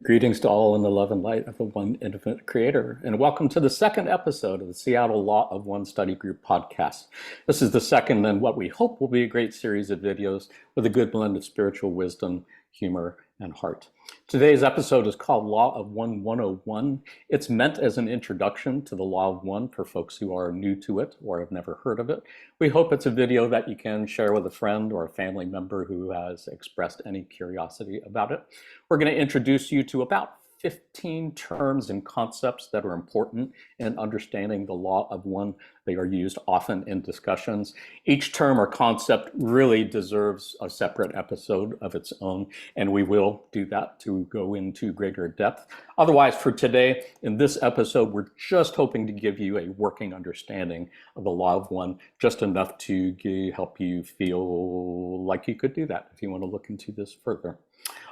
Greetings to all in the love and light of the one infinite creator, and welcome to the second episode of the Seattle Law of One Study Group podcast. This is the second in what we hope will be a great series of videos with a good blend of spiritual wisdom, humor, and heart. Today's episode is called Law of One 101. It's meant as an introduction to the Law of One for folks who are new to it or have never heard of it. We hope it's a video that you can share with a friend or a family member who has expressed any curiosity about it. We're going to introduce you to about 15 terms and concepts that are important in understanding the Law of One. They are used often in discussions. Each term or concept really deserves a separate episode of its own, and we will do that to go into greater depth. Otherwise, for today, in this episode, we're just hoping to give you a working understanding of the Law of One, just enough to help you feel like you could do that if you want to look into this further.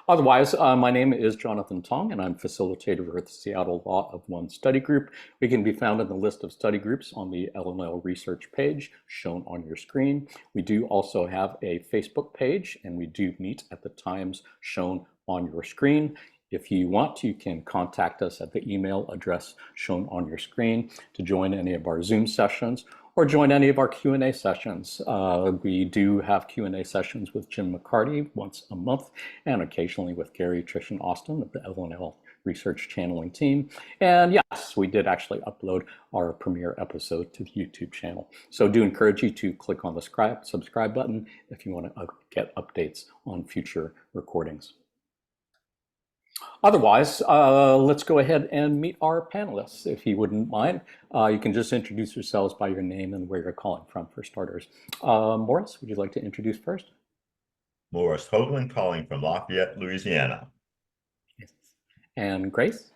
Otherwise, my name is Jonathan Tong, and I'm facilitator at the Seattle Law of One Study Group. We can be found in the list of study groups on the LNL research page shown on your screen. We do also have a Facebook page, and we do meet at the times shown on your screen. If you want, you can contact us at the email address shown on your screen to join any of our Zoom sessions or join any of our Q&A sessions. We do have Q&A sessions with Jim McCarty once a month, and occasionally with Gary, Trish, and Austin of the LNL Research Channeling team. And yes, we did actually upload our premiere episode to the YouTube channel. So do encourage you to click on the subscribe button if you want to get updates on future recordings. Otherwise, let's go ahead and meet our panelists, if you wouldn't mind. You can just introduce yourselves by your name and where you're calling from, for starters. Morris, would you like to introduce first? Morris Hoagland, calling from Lafayette, Louisiana. Yes. And Grace?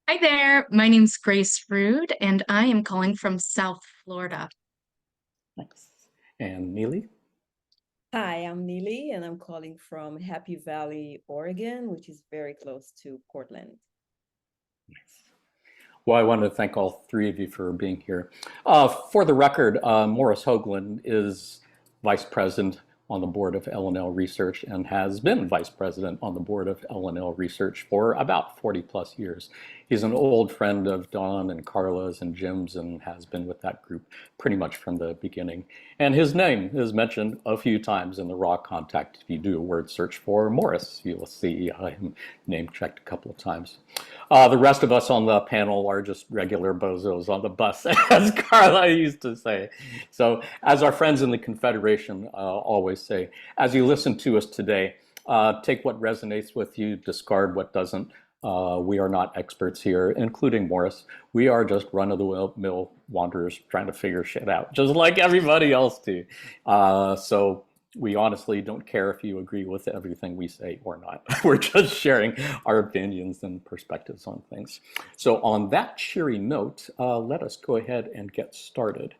Hi there, my name's Grace Rude, and I am calling from South Florida. Thanks. And Neely? Hi, I'm Neely, and I'm calling from Happy Valley, Oregon, which is very close to Portland. Nice. Well, I want to thank all three of you for being here. For the record, Morris Hoagland is Vice President on the board of LNL Research and has been Vice President on the board of LNL Research for about 40 plus years. He's an old friend of Don and Carla's and Jim's and has been with that group pretty much from the beginning. And his name is mentioned a few times in the raw contact. If you do a word search for Morris, you will see him name checked a couple of times. The rest of us on the panel are just regular bozos on the bus, as Carla used to say. So as our friends in the Confederation always say, as you listen to us today, take what resonates with you, discard what doesn't. We are not experts here, including Morris. We are just run-of-the-mill wanderers trying to figure shit out, just like everybody else do. So we honestly don't care if you agree with everything we say or not. We're just sharing our opinions and perspectives on things. So on that cheery note, let us go ahead and get started.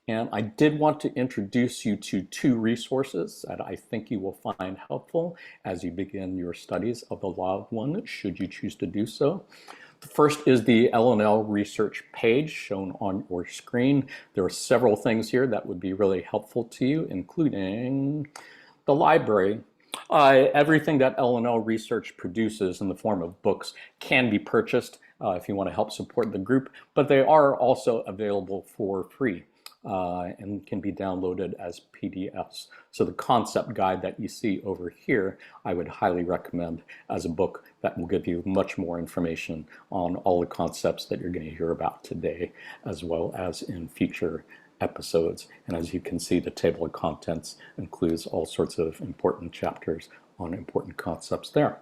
And I did want to introduce you to two resources that I think you will find helpful as you begin your studies of the Law of One, should you choose to do so. The first is the LNL research page shown on your screen. There are several things here that would be really helpful to you, including the library. Everything that LNL research produces in the form of books can be purchased if you want to help support the group, but they are also available for free. And can be downloaded as PDFs. So the concept guide that you see over here, I would highly recommend as a book that will give you much more information on all the concepts that you're going to hear about today, as well as in future episodes. And as you can see, the table of contents includes all sorts of important chapters on important concepts there.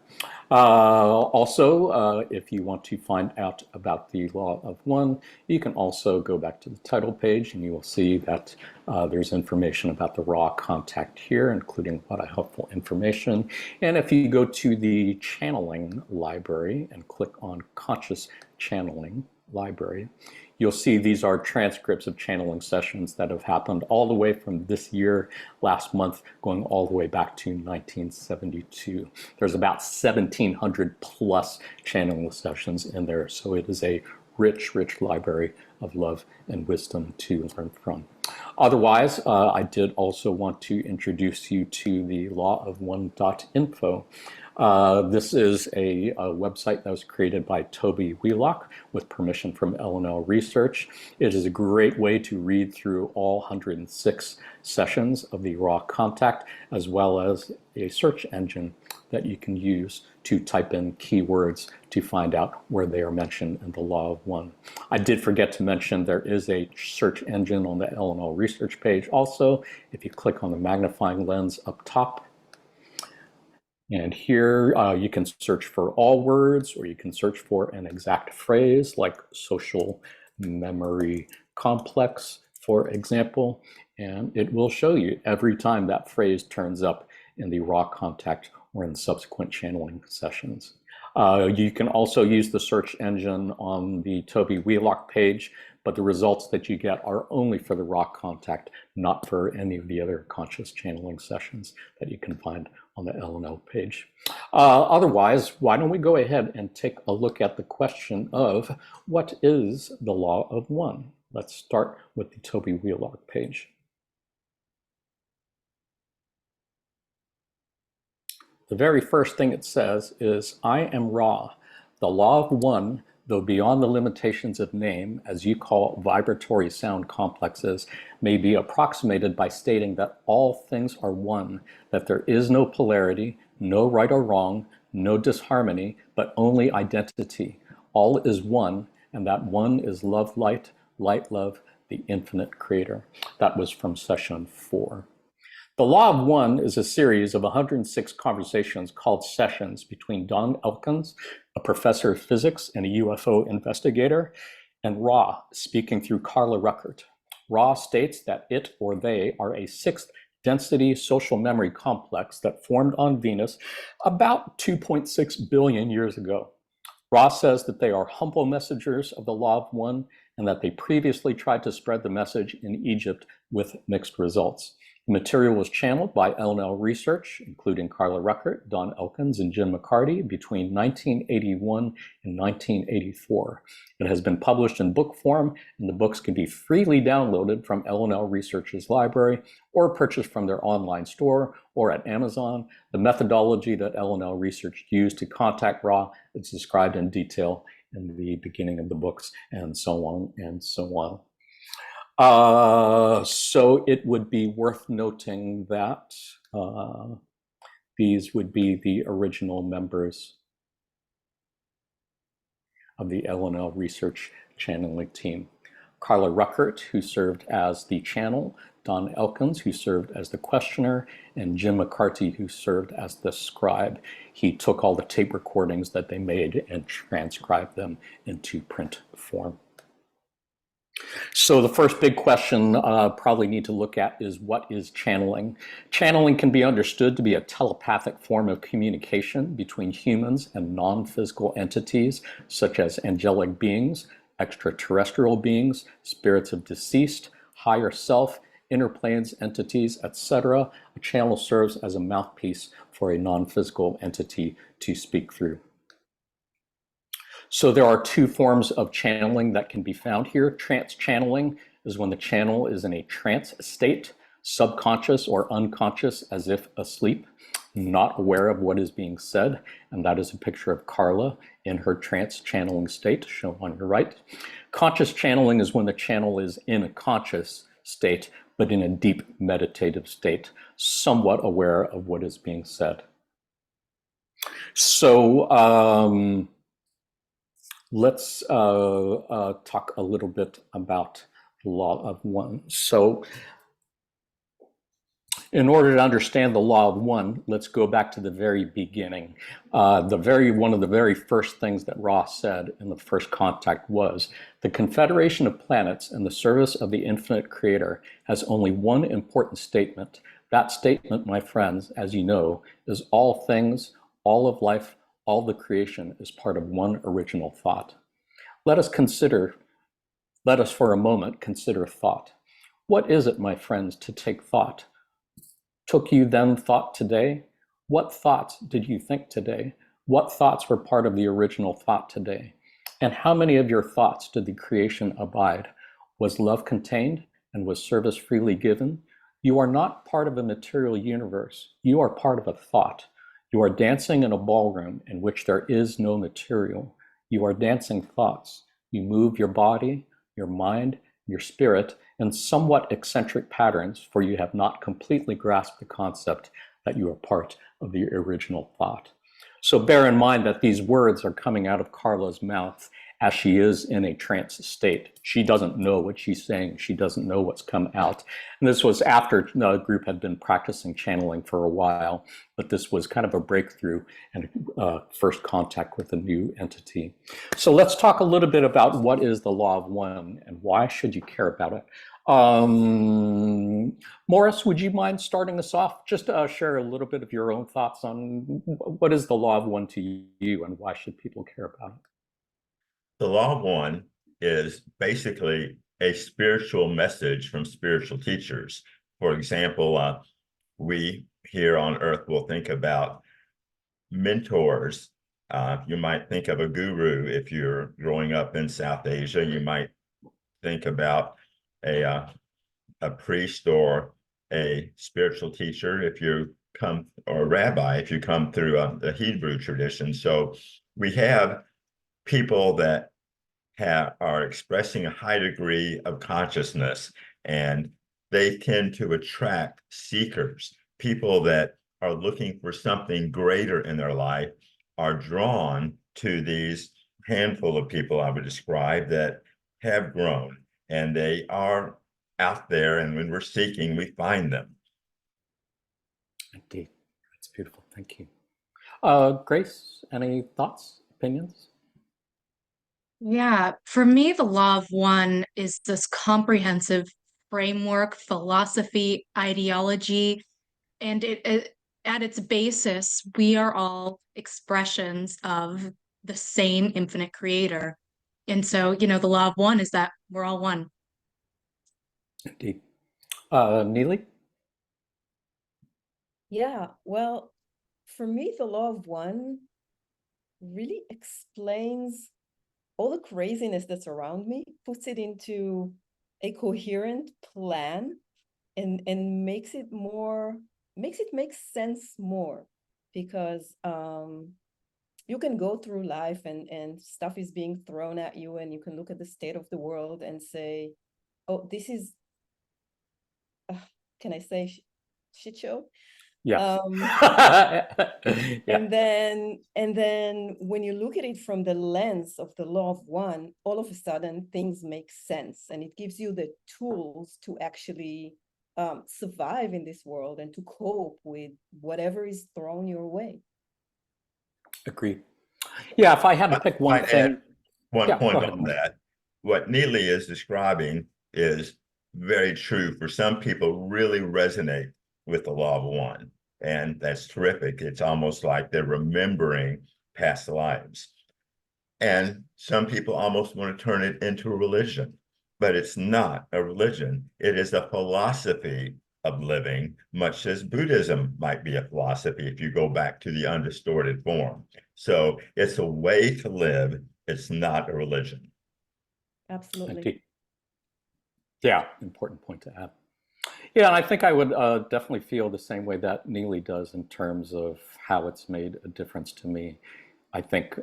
Also, if you want to find out about the Law of One, you can also go back to the title page and you will see that there's information about the raw contact here, including a lot of helpful information. And if you go to the channeling library and click on Conscious Channeling Library, you'll see these are transcripts of channeling sessions that have happened all the way from this year, last month, going all the way back to 1972. There's about 1,700 plus channeling sessions in there, so it is a rich, rich library of love and wisdom to learn from. Otherwise, I did also want to introduce you to the lawofone.info. This is a website that was created by Toby Wheelock with permission from L&L Research. It is a great way to read through all 106 sessions of the raw contact, as well as a search engine that you can use to type in keywords to find out where they are mentioned in the Law of One. I did forget to mention there is a search engine on the L&L Research page also. If you click on the magnifying lens up top, and here you can search for all words, or you can search for an exact phrase like social memory complex, for example, and it will show you every time that phrase turns up in the raw contact or in subsequent channeling sessions. You can also use the search engine on the Toby Wheelock page, but the results that you get are only for the raw contact, not for any of the other conscious channeling sessions that you can find on the L&L page. Otherwise, why don't we go ahead and take a look at the question of what is the Law of One? Let's start with the Toby Wheelock page. The very first thing it says is, I am Ra, the law of one, though beyond the limitations of name, as you call vibratory sound complexes, may be approximated by stating that all things are one, that there is no polarity, no right or wrong, no disharmony, but only identity. All is one, and that one is love, light, light, love, the infinite creator. That was from session 4. The Law of One is a series of 106 conversations called sessions between Don Elkins, a professor of physics and a UFO investigator, and Ra, speaking through Carla Ruckert. Ra states that it or they are a sixth density social memory complex that formed on Venus about 2.6 billion years ago. Ra says that they are humble messengers of the Law of One and that they previously tried to spread the message in Egypt with mixed results. The material was channeled by L&L Research, including Carla Ruckert, Don Elkins, and Jim McCarty between 1981 and 1984. It has been published in book form, and the books can be freely downloaded from L&L Research's library or purchased from their online store or at Amazon. The methodology that L&L Research used to contact Ra is described in detail in the beginning of the books, and so on and so on. So it would be worth noting that these would be the original members of the L&L Research channeling team. Carla Ruckert, who served as the channel, Don Elkins, who served as the questioner, and Jim McCarty, who served as the scribe. He took all the tape recordings that they made and transcribed them into print form. So the first big question probably need to look at is, what is channeling? Channeling can be understood to be a telepathic form of communication between humans and non-physical entities, such as angelic beings, extraterrestrial beings, spirits of deceased, higher self, inner planes entities, etc. A channel serves as a mouthpiece for a non-physical entity to speak through. So there are two forms of channeling that can be found here. Trance channeling is when the channel is in a trance state, subconscious or unconscious, as if asleep, not aware of what is being said. And that is a picture of Carla in her trance channeling state, shown on your right. Conscious channeling is when the channel is in a conscious state, but in a deep meditative state, somewhat aware of what is being said. So, let's talk a little bit about the Law of One. So in order to understand the Law of One, let's go back to the very beginning. One of the very first things that Ra said in the first contact was, the Confederation of Planets in the service of the infinite creator has only one important statement. That statement, my friends, as you know, is all things, all of life, all the creation is part of one original thought. Let us for a moment consider thought. What is it, my friends, to take thought? Took you then thought today? What thoughts did you think today? What thoughts were part of the original thought today? And how many of your thoughts did the creation abide? Was love contained? and was service freely given, you are not part of a material universe. You are part of a thought. You are dancing in a ballroom in which there is no material. You are dancing thoughts. You move your body, your mind, your spirit in somewhat eccentric patterns, for you have not completely grasped the concept that you are part of the original thought. So bear in mind that these words are coming out of Carla's mouth as she is in a trance state. She doesn't know what she's saying. She doesn't know what's come out. And this was after the group had been practicing channeling for a while, but this was kind of a breakthrough and first contact with a new entity. So let's talk a little bit about what is the Law of One and why should you care about it. Morris, would you mind starting us off? Just share a little bit of your own thoughts on what is the Law of One to you and why should people care about it? The Law of One is basically a spiritual message from spiritual teachers. For example, we here on Earth will think about mentors. You might think of a guru if you're growing up in South Asia. You might think about a priest or a spiritual teacher if you come, or a rabbi if you come through the Hebrew tradition. So we have people that are expressing a high degree of consciousness, and they tend to attract seekers. People that are looking for something greater in their life are drawn to these handful of people I would describe that have grown, and they are out there, and when we're seeking, we find them. Indeed. That's beautiful. Thank you. Grace, any thoughts, opinions? Yeah, for me, the Law of One is this comprehensive framework, philosophy, ideology, and at its basis, we are all expressions of the same infinite creator. And so, the Law of One is that we're all one. Indeed. Neely? Yeah, well, for me, the Law of One really explains all the craziness that's around me, puts it into a coherent plan, and makes it make sense more, because you can go through life and stuff is being thrown at you, and you can look at the state of the world and say, oh, this is can I say shit show? Yes. And then when you look at it from the lens of the Law of One, all of a sudden things make sense, and it gives you the tools to actually survive in this world and to cope with whatever is thrown your way. Agreed. Yeah, if I had to pick one Might thing. add one Yeah, point go ahead, on Mark. that. What Neely is describing is very true. For some people, really resonate with the Law of One, and that's terrific. It's almost like they're remembering past lives. And some people almost want to turn it into a religion, but it's not a religion. It is a philosophy of living, much as Buddhism might be a philosophy if you go back to the undistorted form. So it's a way to live. It's not a religion. Absolutely. Indeed. Yeah, important point to add. Yeah, and I think I would definitely feel the same way that Neely does in terms of how it's made a difference to me. I think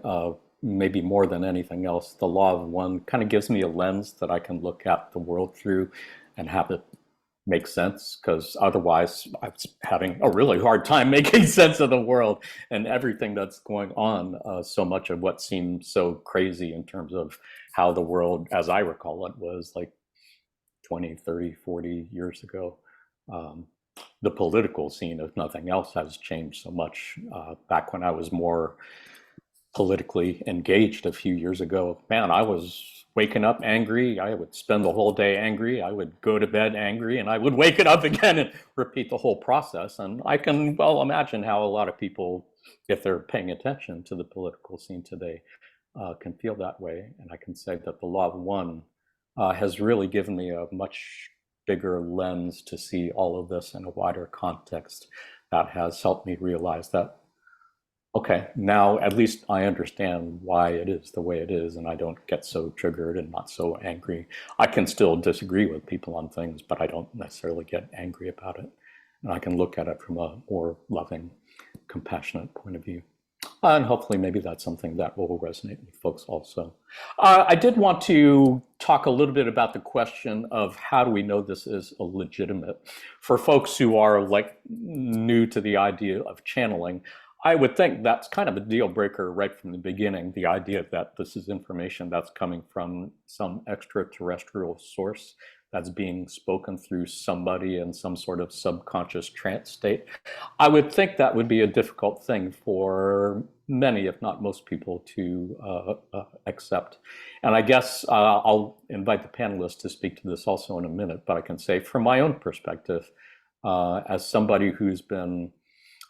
maybe more than anything else, the Law of One kind of gives me a lens that I can look at the world through and have it make sense, because otherwise I was having a really hard time making sense of the world and everything that's going on. So much of what seemed so crazy in terms of how the world, as I recall it, was like 20, 30, 40 years ago. The political scene, if nothing else, has changed so much. Back when I was more politically engaged a few years ago, man, I was waking up angry. I would spend the whole day angry. I would go to bed angry, and I would wake it up again and repeat the whole process. And I can well imagine how a lot of people, if they're paying attention to the political scene today, can feel that way. And I can say that the Law of One has really given me a much bigger lens to see all of this in a wider context that has helped me realize that Okay, now at least I understand why it is the way it is, and I don't get so triggered and not so angry. I can still disagree with people on things, but I don't necessarily get angry about it. And I can look at it from a more loving, compassionate point of view. And hopefully maybe that's something that will resonate with folks also. I did want to talk a little bit about the question of how do we know this is a legitimate. For folks who are like new to the idea of channeling, I would think that's kind of a deal breaker right from the beginning, the idea that this is information that's coming from some extraterrestrial source that's being spoken through somebody in some sort of subconscious trance state. I would think that would be a difficult thing for many, if not most people, to accept. And I guess I'll invite the panelists to speak to this also in a minute, but I can say from my own perspective, as somebody who's been,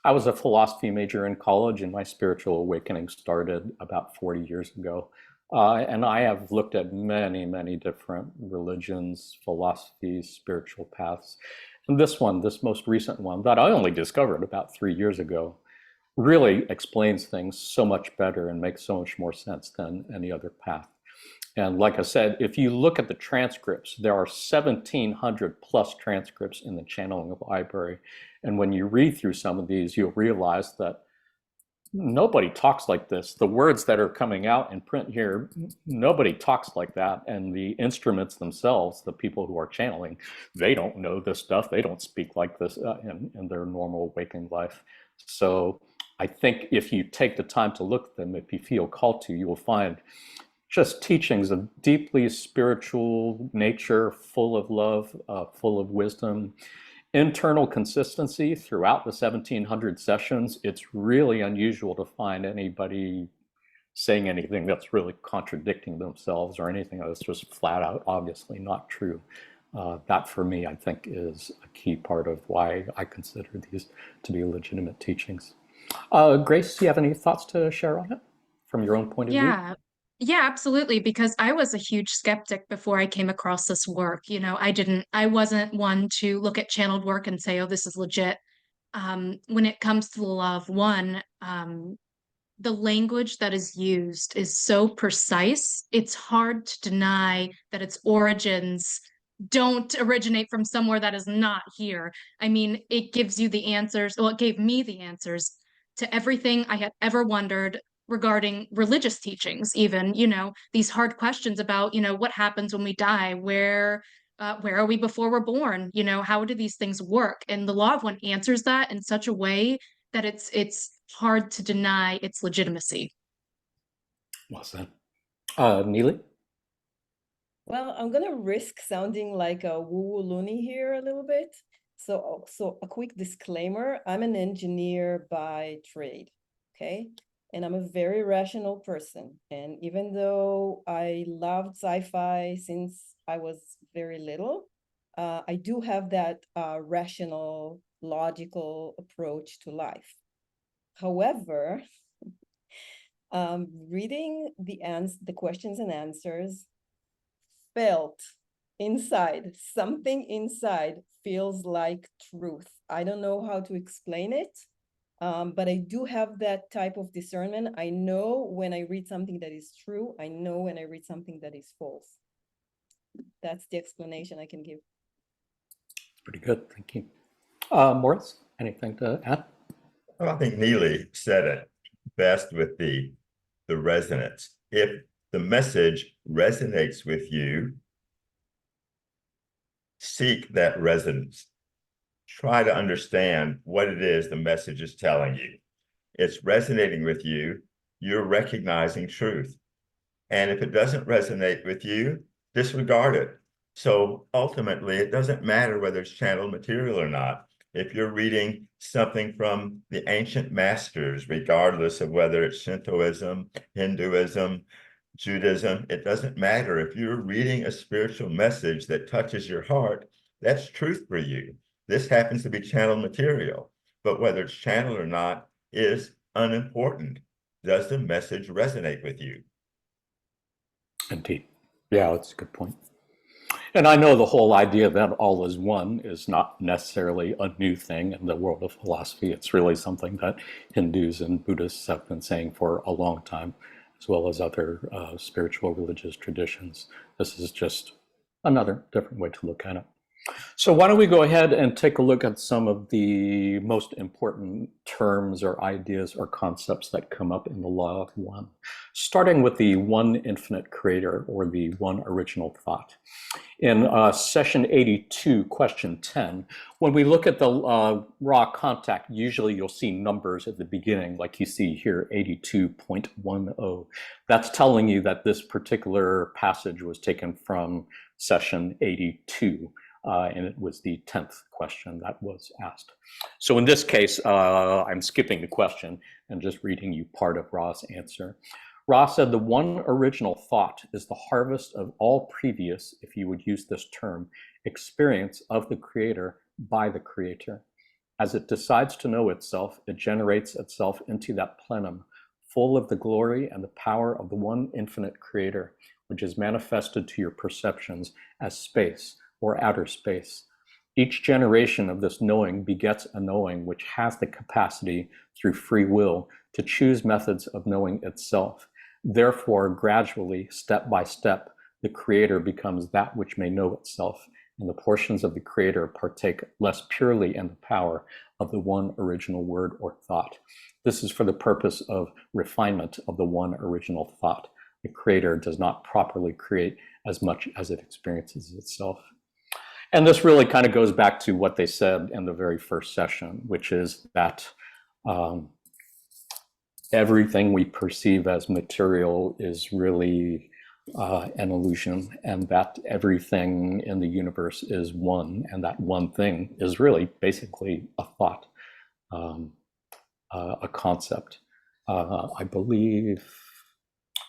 I was a philosophy major in college, and my spiritual awakening started about 40 years ago. And I have looked at many, many different religions, philosophies, spiritual paths. And this one, this most recent one that I only discovered about 3 years ago, really explains things so much better and makes so much more sense than any other path. And like I said, if you look at the transcripts, there are 1,700 plus transcripts in the channeling library. And when you read through some of these, you'll realize that nobody talks like this. The words that are coming out in print here, nobody talks like that. And the instruments themselves, the people who are channeling, they don't know this stuff. They don't speak like this in their normal waking life. So I think if you take the time to look at them, if you feel called to, you will find just teachings of deeply spiritual nature, full of love, full of wisdom, internal consistency throughout the 1,700 sessions. It's really unusual to find anybody saying anything that's really contradicting themselves or anything that's just flat out obviously not true. That for me, I think, is a key part of why I consider these to be legitimate teachings. Grace, do you have any thoughts to share on it from your own point of view? Yeah. Yeah, absolutely. Because I was a huge skeptic before I came across this work. I wasn't one to look at channeled work and say, oh, this is legit. When it comes to the law of one, the language that is used is so precise, it's hard to deny that its origins don't originate from somewhere that is not here. I mean, it gives you the answers, well, it gave me the answers to everything I had ever wondered regarding religious teachings, even, these hard questions about, what happens when we die, where are we before we're born? How do these things work? And the law of one answers that in such a way that it's hard to deny its legitimacy. Well said. Neely? Well, I'm gonna risk sounding like a woo-woo loony here a little bit. So a quick disclaimer, I'm an engineer by trade, okay? And I'm a very rational person. And even though I loved sci-fi since I was very little, I do have that rational, logical approach to life. However, reading the questions and answers, felt inside, something inside feels like truth. I don't know how to explain it, but I do have that type of discernment. I know when I read something that is true. I know when I read something that is false. That's the explanation I can give. Pretty good, thank you. Morris, anything to add? Well, I think Neely said it best with the resonance. If the message resonates with you, seek that resonance. Try to understand what it is the message is telling you. It's resonating with you, you're recognizing truth. And if it doesn't resonate with you, disregard it. So ultimately, it doesn't matter whether it's channeled material or not. If you're reading something from the ancient masters, regardless of whether it's Shintoism, Hinduism, Judaism, it doesn't matter. If you're reading a spiritual message that touches your heart, that's truth for you. This happens to be channeled material, but whether it's channeled or not is unimportant. Does the message resonate with you? Indeed. Yeah, that's a good point. And I know the whole idea that all is one is not necessarily a new thing in the world of philosophy. It's really something that Hindus and Buddhists have been saying for a long time, as well as other spiritual religious traditions. This is just another different way to look at it. So why don't we go ahead and take a look at some of the most important terms or ideas or concepts that come up in the Law of One, starting with the one infinite creator, or the one original thought. In session 82, question 10, when we look at the raw contact, usually you'll see numbers at the beginning, like you see here, 82.10. That's telling you that this particular passage was taken from session 82. And it was the 10th question that was asked. So in this case, I'm skipping the question and just reading you part of Ra's answer. Ra said, the one original thought is the harvest of all previous, if you would use this term, experience of the creator by the creator. As it decides to know itself, it generates itself into that plenum, full of the glory and the power of the one infinite creator, which is manifested to your perceptions as space, or outer space. Each generation of this knowing begets a knowing which has the capacity, through free will, to choose methods of knowing itself. Therefore, gradually, step by step, the creator becomes that which may know itself, and the portions of the creator partake less purely in the power of the one original word or thought. This is for the purpose of refinement of the one original thought. The creator does not properly create as much as it experiences itself. And this really kind of goes back to what they said in the very first session, which is that everything we perceive as material is really an illusion, and that everything in the universe is one, and that one thing is really basically a thought, a concept. I believe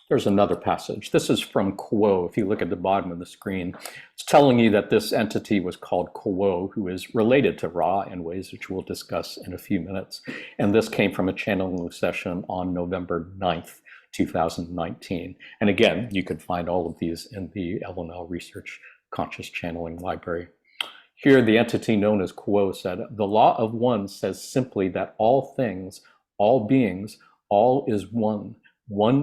there's another passage. This is from Quo. If you look at the bottom of the screen, it's telling you that this entity was called Quo, who is related to Ra in ways which we'll discuss in a few minutes. And this came from a channeling session on November 9th, 2019. And again, you can find all of these in the LNL Research Conscious Channeling Library. Here, the entity known as Quo said, the Law of One says simply that all things, all beings, all is one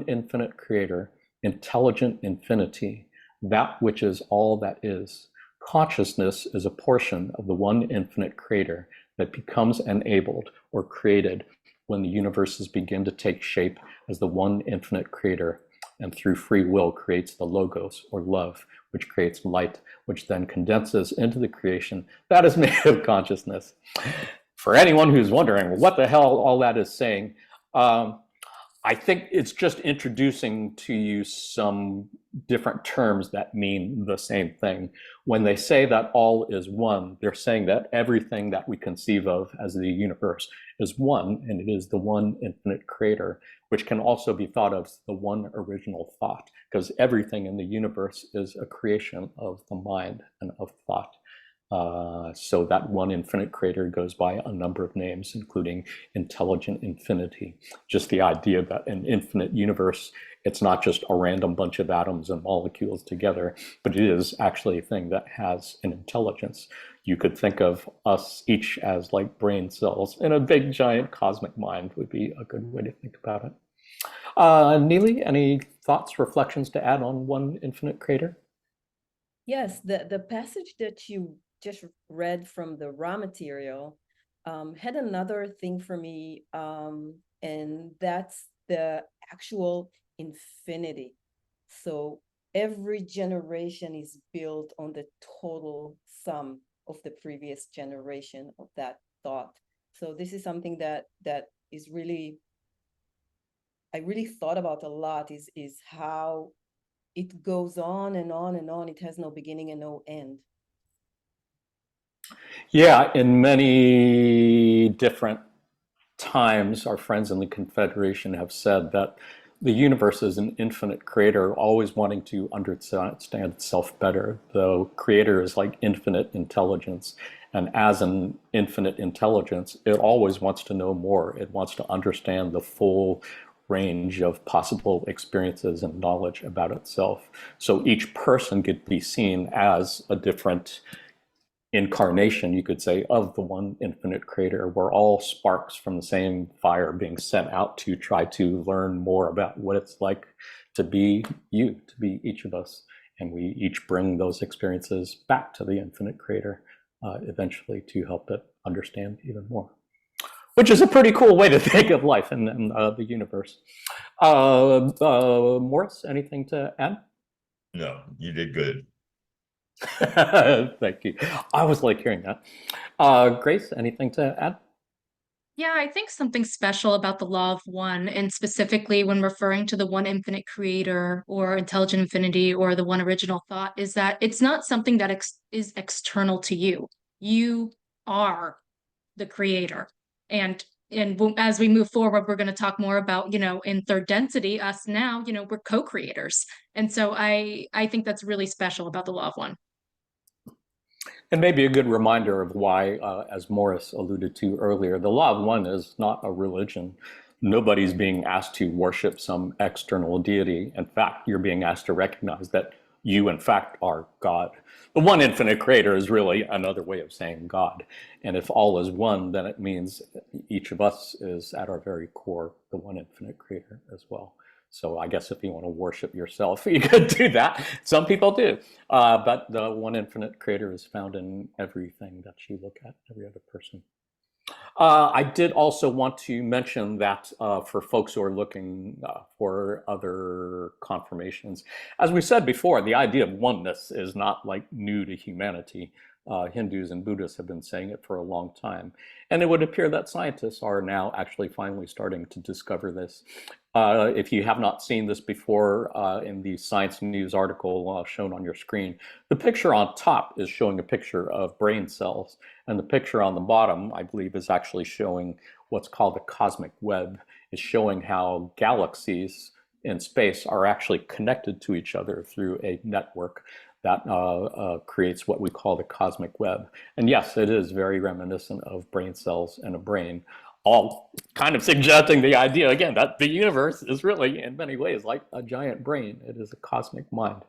infinite creator, intelligent infinity, that which is all that is. Consciousness is a portion of the one infinite creator that becomes enabled or created when the universes begin to take shape as the one infinite creator, and through free will creates the logos, or love, which creates light, which then condenses into the creation that is made of consciousness. For anyone who's wondering what the hell all that is saying, I think it's just introducing to you some different terms that mean the same thing. When they say that all is one, they're saying that everything that we conceive of as the universe is one, and it is the one infinite creator, which can also be thought of as the one original thought, because everything in the universe is a creation of the mind and of thought. So that one infinite creator goes by a number of names, including intelligent infinity. Just the idea that an infinite universe, it's not just a random bunch of atoms and molecules together, but it is actually a thing that has an intelligence. You could think of us each as like brain cells in a big giant cosmic mind would be a good way to think about it. Neely, any thoughts, reflections to add on one infinite creator? Yes, the passage that you just read from the raw material had another thing for me, and that's the actual infinity. So every generation is built on the total sum of the previous generation of that thought. So this is something that is really, I really thought about a lot, is how it goes on and on and on. It has no beginning and no end. Yeah, in many different times, our friends in the Confederation have said that the universe is an infinite creator, always wanting to understand itself better. The creator is like infinite intelligence. And as an infinite intelligence, it always wants to know more. It wants to understand the full range of possible experiences and knowledge about itself. So each person could be seen as a different incarnation, you could say, of the one infinite creator. We're all sparks from the same fire being sent out to try to learn more about what it's like to be you, to be each of us. And we each bring those experiences back to the infinite creator eventually to help it understand even more. Which is a pretty cool way to think of life and the universe. Morris, anything to add? No, you did good. Thank you. I was like hearing that. Grace, anything to add? Yeah, I think something special about the law of one, and specifically when referring to the one infinite creator or intelligent infinity or the one original thought, is that it's not something that is external to you. You are the creator. And as we move forward, we're going to talk more about, in third density, us now, we're co-creators. And so I think that's really special about the law of one. And maybe a good reminder of why, as Morris alluded to earlier, the law of one is not a religion. Nobody's being asked to worship some external deity. In fact, you're being asked to recognize that you, in fact, are God. The one infinite creator is really another way of saying God. And if all is one, then it means each of us is at our very core the one infinite creator as well. So I guess if you want to worship yourself, you could do that. Some people do. But the one infinite creator is found in everything that you look at, every other person. I did also want to mention that for folks who are looking for other confirmations, as we said before, the idea of oneness is not like new to humanity. Hindus and Buddhists have been saying it for a long time. And it would appear that scientists are now actually finally starting to discover this. If you have not seen this before in the Science News article shown on your screen, the picture on top is showing a picture of brain cells. And the picture on the bottom, I believe, is actually showing what's called a cosmic web. It's showing how galaxies in space are actually connected to each other through a network that creates what we call the cosmic web. And yes, it is very reminiscent of brain cells and a brain, all kind of suggesting the idea, again, that the universe is really, in many ways, like a giant brain. It is a cosmic mind.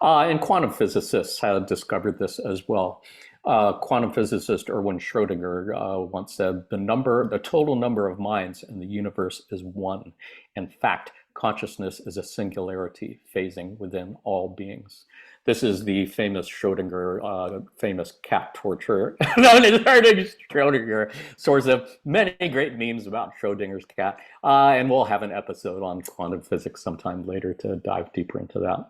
And quantum physicists have discovered this as well. Quantum physicist Erwin Schrödinger once said, the total number of minds in the universe is one. In fact, consciousness is a singularity phasing within all beings. This is the famous Schrödinger, famous cat torture known as Schrödinger, source of many great memes about Schrödinger's cat. And we'll have an episode on quantum physics sometime later to dive deeper into that.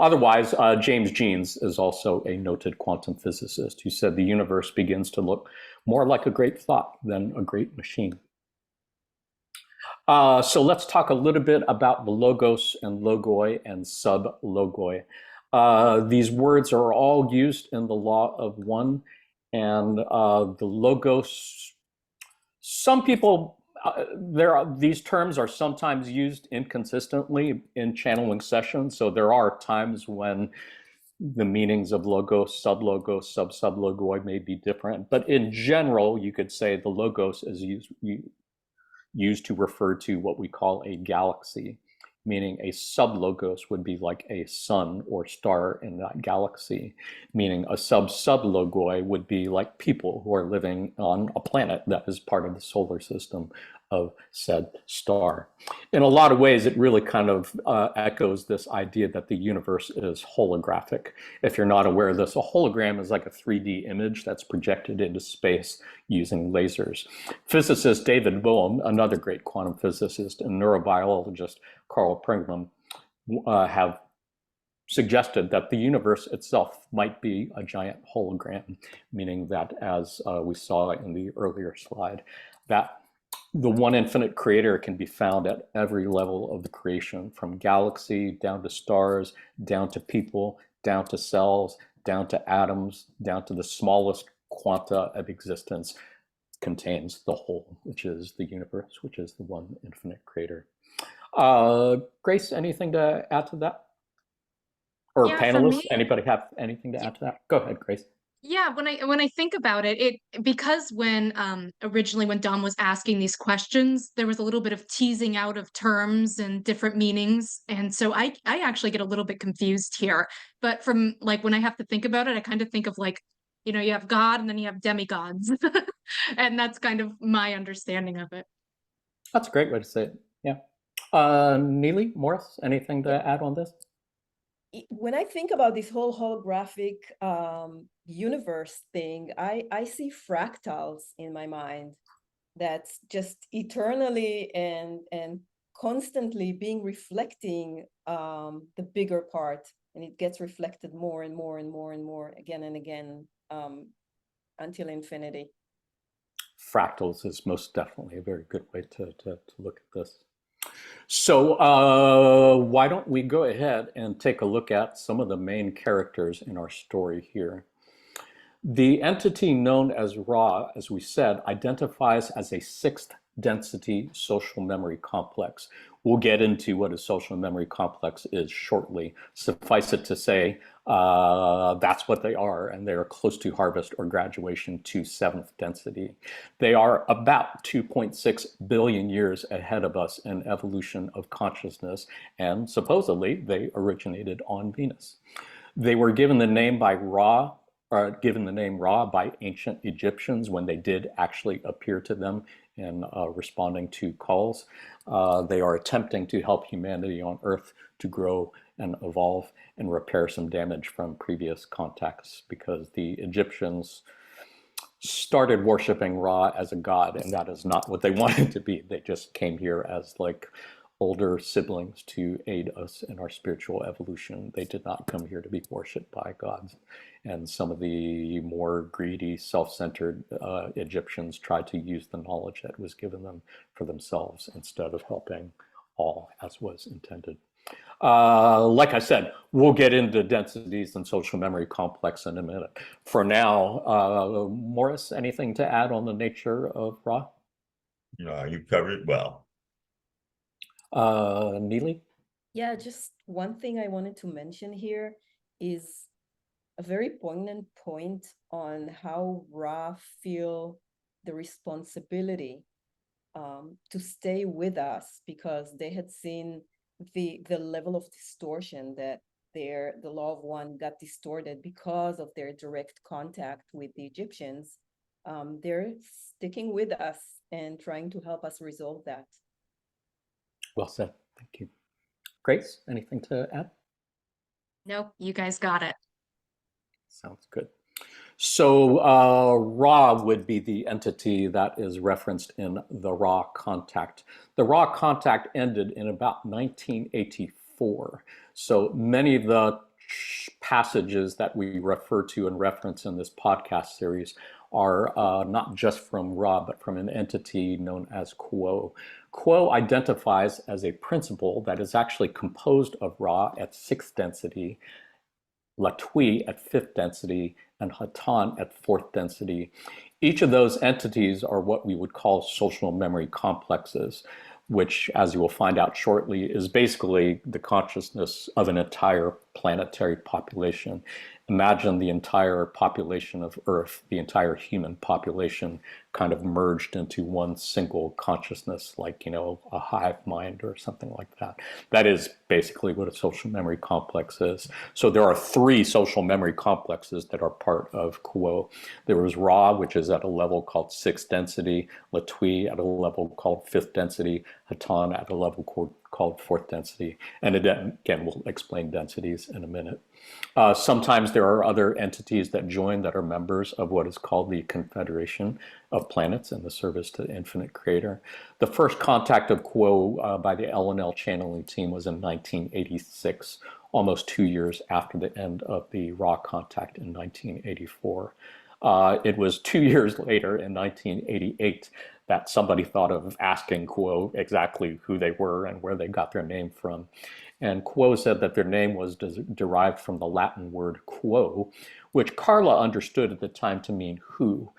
Otherwise, James Jeans is also a noted quantum physicist who said the universe begins to look more like a great thought than a great machine. So let's talk a little bit about the Logos and Logoi and Sub-Logoi. These words are all used in the law of one, and the Logos, some people, these terms are sometimes used inconsistently in channeling sessions. So there are times when the meanings of Logos, Sub-Logos, Sub-Logoi may be different. But in general, you could say the Logos is used to refer to what we call a galaxy, meaning a sub-logos would be like a sun or star in that galaxy, meaning a sub-logoi would be like people who are living on a planet that is part of the solar system of said star. In a lot of ways, it really kind of echoes this idea that the universe is holographic. If you're not aware of this, a hologram is like a 3D image that's projected into space using lasers. Physicist David Bohm, another great quantum physicist, and neurobiologist Carl Pringlam have suggested that the universe itself might be a giant hologram, meaning that, as we saw in the earlier slide, that the one infinite creator can be found at every level of the creation, from galaxy down to stars, down to people, down to cells, down to atoms, down to the smallest quanta of existence, contains the whole, which is the universe, which is the one infinite creator. Grace, anything to add to that? Or Yeah, panelists, anybody have anything to add to that? Go ahead, Grace. Yeah, when I think about it, because when originally when Dom was asking these questions, there was a little bit of teasing out of terms and different meanings. And so I actually get a little bit confused here. But from like when I have to think about it, I kind of think of like, you have God and then you have demigods. And that's kind of my understanding of it. That's a great way to say it. Yeah. Neely, Morris, anything Yeah. to add on this? When I think about this whole holographic universe thing, I see fractals in my mind that's just eternally and constantly being reflecting the bigger part, and it gets reflected more and more and more and more again and again until infinity. Fractals is most definitely a very good way to look at this. So why don't we go ahead and take a look at some of the main characters in our story here. The entity known as Ra, as we said, identifies as a sixth density social memory complex. We'll get into what a social memory complex is shortly. Suffice it to say, that's what they are, and they're close to harvest or graduation to seventh density. They are about 2.6 billion years ahead of us in evolution of consciousness, and supposedly they originated on Venus. They were given the name by Ra, given the name Ra by ancient Egyptians when they did actually appear to them in responding to calls. They are attempting to help humanity on Earth to grow and evolve and repair some damage from previous contacts, because the Egyptians started worshiping Ra as a god, and that is not what they wanted to be. They just came here as like older siblings to aid us in our spiritual evolution. They did not come here to be worshipped by gods. And some of the more greedy, self-centered Egyptians tried to use the knowledge that was given them for themselves instead of helping all as was intended. Like I said, we'll get into densities and social memory complex in a minute. For now, Morris, anything to add on the nature of Ra? You covered it well. Neely? Yeah, just one thing I wanted to mention here is a very poignant point on how Ra feel the responsibility to stay with us, because they had seen the level of distortion that the law of one got distorted because of their direct contact with the Egyptians. They're sticking with us and trying to help us resolve that. Well said. Thank you. Grace, anything to add? Nope, you guys got it. Sounds good. So Ra would be the entity that is referenced in the Ra contact. The Ra contact ended in about 1984. So many of the passages that we refer to and reference in this podcast series are not just from Ra, but from an entity known as Quo. Quo identifies as a principle that is actually composed of Ra at sixth density, Latwi at fifth density, and Hatan at fourth density. Each of those entities are what we would call social memory complexes, which, as you will find out shortly, is basically the consciousness of an entire planetary population. Imagine the entire population of Earth, the entire human population, kind of merged into one single consciousness, like, a hive mind or something like that. That is basically what a social memory complex is. So there are three social memory complexes that are part of Quo. There is Ra, which is at a level called sixth density, Latwi at a level called fifth density, Hatan at a level called fourth density. And again, we'll explain densities in a minute. Sometimes there are other entities that join that are members of what is called the Confederation of Planets in the service to the infinite creator. The first contact of Quo by the LNL channeling team was in 1986, almost 2 years after the end of the Ra contact in 1984. It was 2 years later in 1988 that somebody thought of asking Quo exactly who they were and where they got their name from. And Quo said that their name was derived from the Latin word quo, which Carla understood at the time to mean who.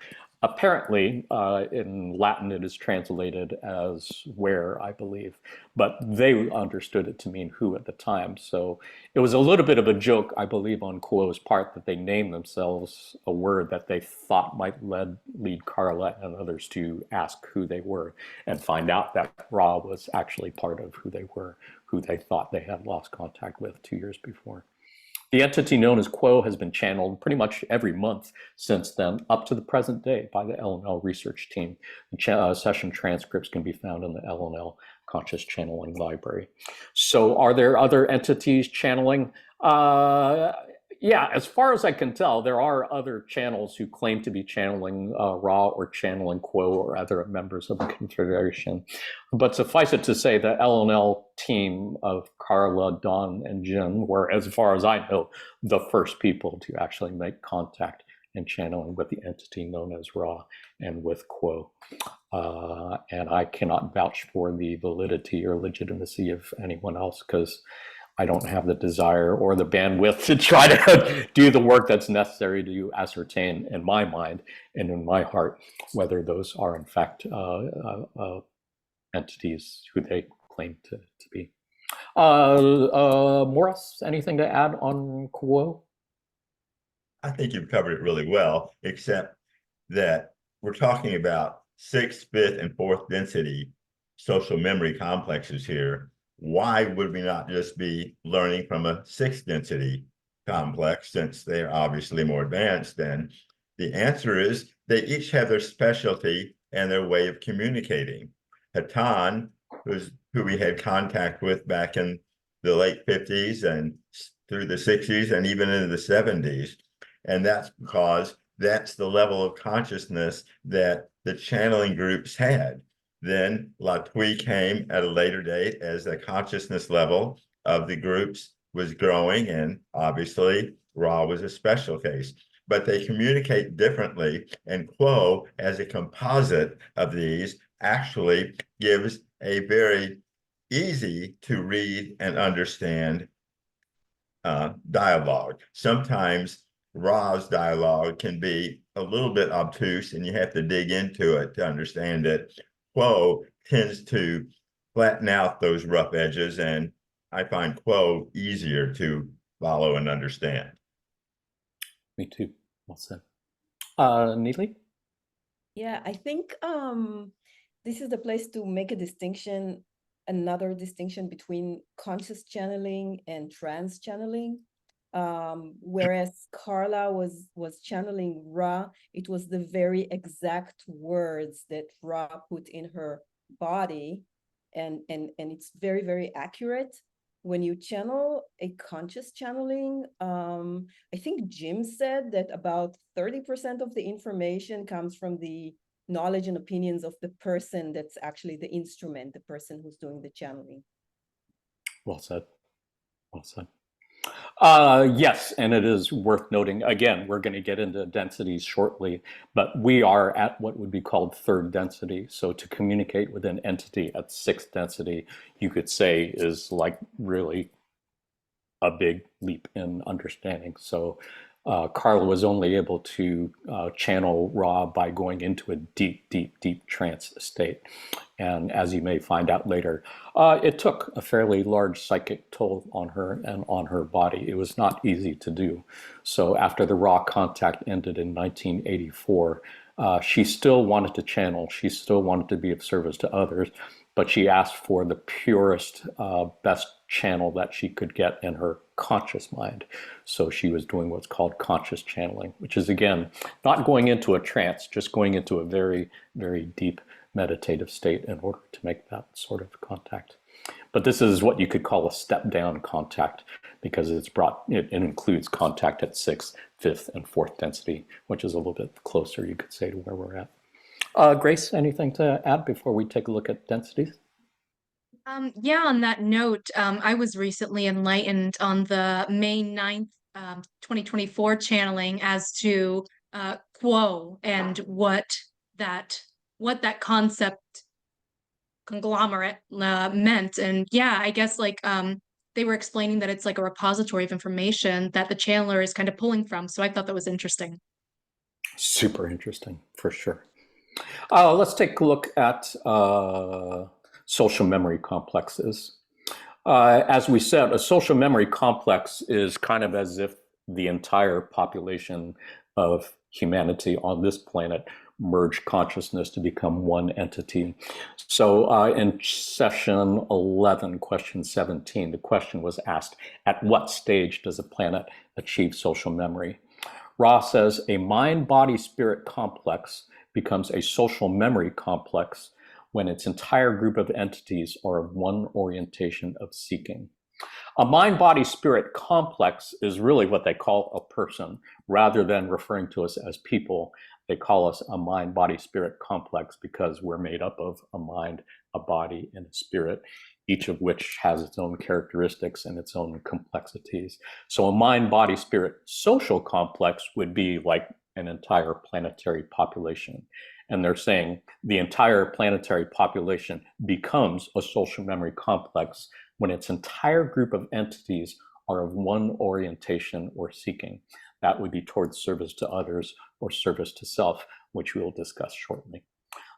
Apparently, in Latin, it is translated as where, I believe, but they understood it to mean who at the time. So it was a little bit of a joke, I believe, on Quo's part that they named themselves a word that they thought might lead Carla and others to ask who they were and find out that Ra was actually part of who they were, who they thought they had lost contact with 2 years before. The entity known as Quo has been channeled pretty much every month since then, up to the present day, by the LNL research team. The session transcripts can be found in the LNL Conscious Channeling Library. So are there other entities channeling? Yeah, as far as I can tell, there are other channels who claim to be channeling Ra or channeling Quo or other members of the Confederation. But suffice it to say, the LNL team of Carla, Dawn, and Jin were, as far as I know, the first people to actually make contact and channeling with the entity known as Ra and with Quo. And I cannot vouch for the validity or legitimacy of anyone else because I don't have the desire or the bandwidth to try to do the work that's necessary to ascertain in my mind and in my heart whether those are in fact entities who they claim to be. Morris, anything to add on Quo? I think you've covered it really well, except that we're talking about 6th, 5th, and 4th density social memory complexes here. Why would we not just be learning from a 6th density complex, since they're obviously more advanced? And the answer is they each have their specialty and their way of communicating. Hatan, who we had contact with back in the late 50s and through the 60s and even into the 70s. And that's because that's the level of consciousness that the channeling groups had. Then Latwii came at a later date as the consciousness level of the groups was growing, and obviously Ra was a special case. But they communicate differently, and Quo, as a composite of these, actually gives a very easy to read and understand dialogue. Sometimes Ra's dialogue can be a little bit obtuse and you have to dig into it to understand it. Quo tends to flatten out those rough edges, and I find Quo easier to follow and understand. Me too. Well said. Neely? Yeah, I think this is the place to make a distinction, another distinction between conscious channeling and trance channeling. Whereas Carla was channeling Ra, it was the very exact words that Ra put in her body, and it's very, very accurate. When you channel a conscious channeling, I think Jim said that about 30% of the information comes from the knowledge and opinions of the person that's actually the instrument, the person who's doing the channeling. Well said. Well said. Yes, and it is worth noting, again, we're going to get into densities shortly, but we are at what would be called 3rd density. So to communicate with an entity at 6th density, you could say is like really a big leap in understanding. So Carla was only able to channel Ra by going into a deep, deep, deep trance state. And as you may find out later, it took a fairly large psychic toll on her and on her body. It was not easy to do. So after the Ra contact ended in 1984, she still wanted to channel. She still wanted to be of service to others, but she asked for the purest, best channel that she could get in her conscious mind. So she was doing what's called conscious channeling, which is, again, not going into a trance, just going into a very, very deep meditative state in order to make that sort of contact. But this is what you could call a step down contact, because it includes contact at 6th, 5th, and 4th density, which is a little bit closer, you could say, to where we're at. Grace, anything to add before we take a look at densities? Yeah, on that note, I was recently enlightened on the May 9th, 2024 channeling as to Quo and what that concept conglomerate meant. And yeah, I guess like they were explaining that it's like a repository of information that the channeler is kind of pulling from. So I thought that was interesting. Super interesting, for sure. Let's take a look at social memory complexes. As we said, a social memory complex is kind of as if the entire population of humanity on this planet merged consciousness to become one entity. So in session 11, question 17, the question was asked, at what stage does a planet achieve social memory? Ra says a mind-body-spirit complex becomes a social memory complex when its entire group of entities are of one orientation of seeking. A mind-body-spirit complex is really what they call a person. Rather than referring to us as people, they call us a mind-body-spirit complex because we're made up of a mind, a body, and a spirit, each of which has its own characteristics and its own complexities. So a mind-body-spirit social complex would be like an entire planetary population. And they're saying the entire planetary population becomes a social memory complex when its entire group of entities are of one orientation or seeking. That would be towards service to others or service to self, which we will discuss shortly.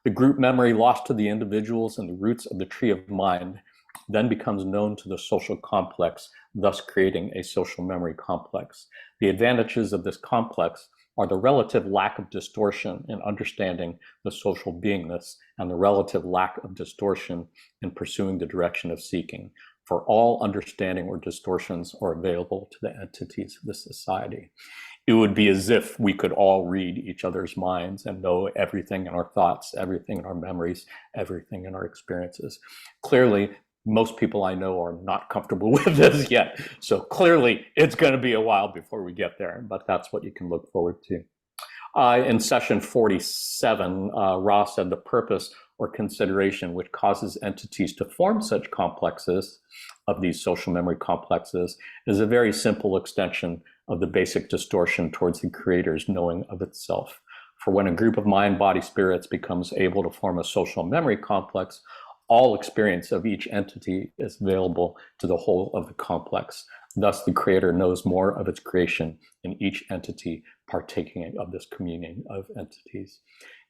The group memory lost to the individuals and the roots of the tree of mind then becomes known to the social complex, thus creating a social memory complex. The advantages of this complex are the relative lack of distortion in understanding the social beingness and the relative lack of distortion in pursuing the direction of seeking. For all understanding or distortions are available to the entities of the society. It would be as if we could all read each other's minds and know everything in our thoughts, everything in our memories, everything in our experiences. Clearly, most people I know are not comfortable with this yet. So clearly, it's going to be a while before we get there, but that's what you can look forward to. In session 47, Ra said the purpose or consideration which causes entities to form such complexes of these social memory complexes is a very simple extension of the basic distortion towards the creator's knowing of itself. For when a group of mind, body, spirits becomes able to form a social memory complex, all experience of each entity is available to the whole of the complex. Thus, the creator knows more of its creation in each entity partaking of this communion of entities.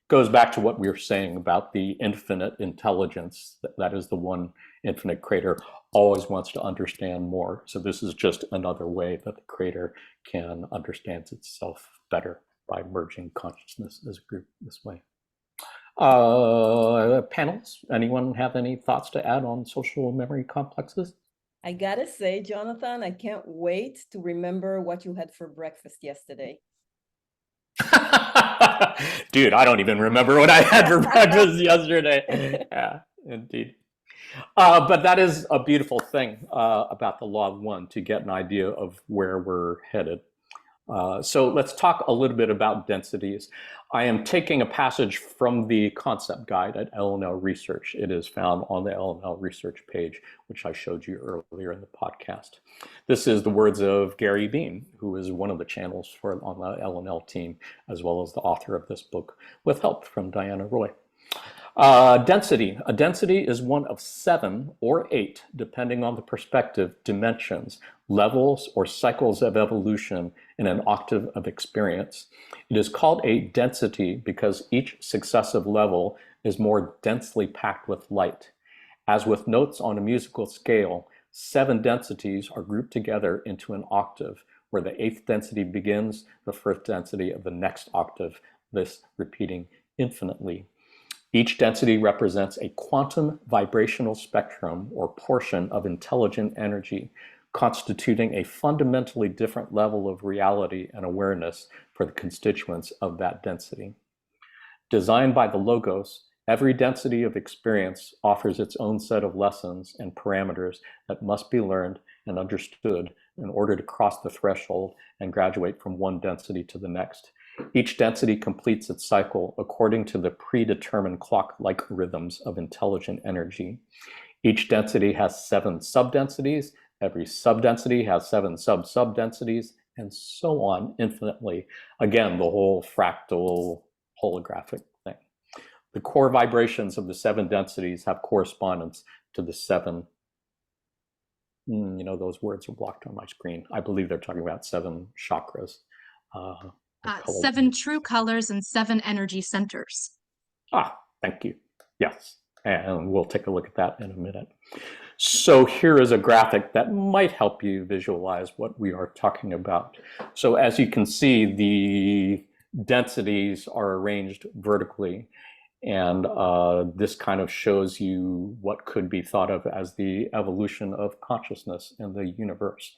Goes back to what we were saying about the infinite intelligence, that is the one infinite creator always wants to understand more. So this is just another way that the creator can understand itself better by merging consciousness as a group this way. Panels, anyone have any thoughts to add on social memory complexes? I gotta say, Jonathan, I can't wait to remember what you had for breakfast yesterday. Dude, I don't even remember what I had for breakfast yesterday. Yeah, indeed. But that is a beautiful thing about the Law of One, to get an idea of where we're headed. So let's talk a little bit about densities. I am taking a passage from the concept guide at LNL Research. It is found on the LNL Research page, which I showed you earlier in the podcast. This is the words of Gary Bean, who is one of the channels on the LNL team, as well as the author of this book, with help from Diana Roy. Density. A density is one of 7 or 8, depending on the perspective, dimensions, levels, or cycles of evolution in an octave of experience. It is called a density because each successive level is more densely packed with light. As with notes on a musical scale, 7 densities are grouped together into an octave, where the 8th density begins the 1st density of the next octave, this repeating infinitely. Each density represents a quantum vibrational spectrum or portion of intelligent energy, constituting a fundamentally different level of reality and awareness for the constituents of that density. Designed by the Logos, every density of experience offers its own set of lessons and parameters that must be learned and understood in order to cross the threshold and graduate from one density to the next. Each density completes its cycle according to the predetermined clock-like rhythms of intelligent energy. Each density has 7 subdensities. Every subdensity has 7 sub-subdensities, and so on infinitely. Again, the whole fractal holographic thing. The core vibrations of the 7 densities have correspondence to the 7. Those words are blocked on my screen. I believe they're talking about 7 chakras. color. 7 true colors and 7 energy centers. Ah, thank you. Yes, and we'll take a look at that in a minute. So here is a graphic that might help you visualize what we are talking about. So as you can see, the densities are arranged vertically, and this kind of shows you what could be thought of as the evolution of consciousness in the universe.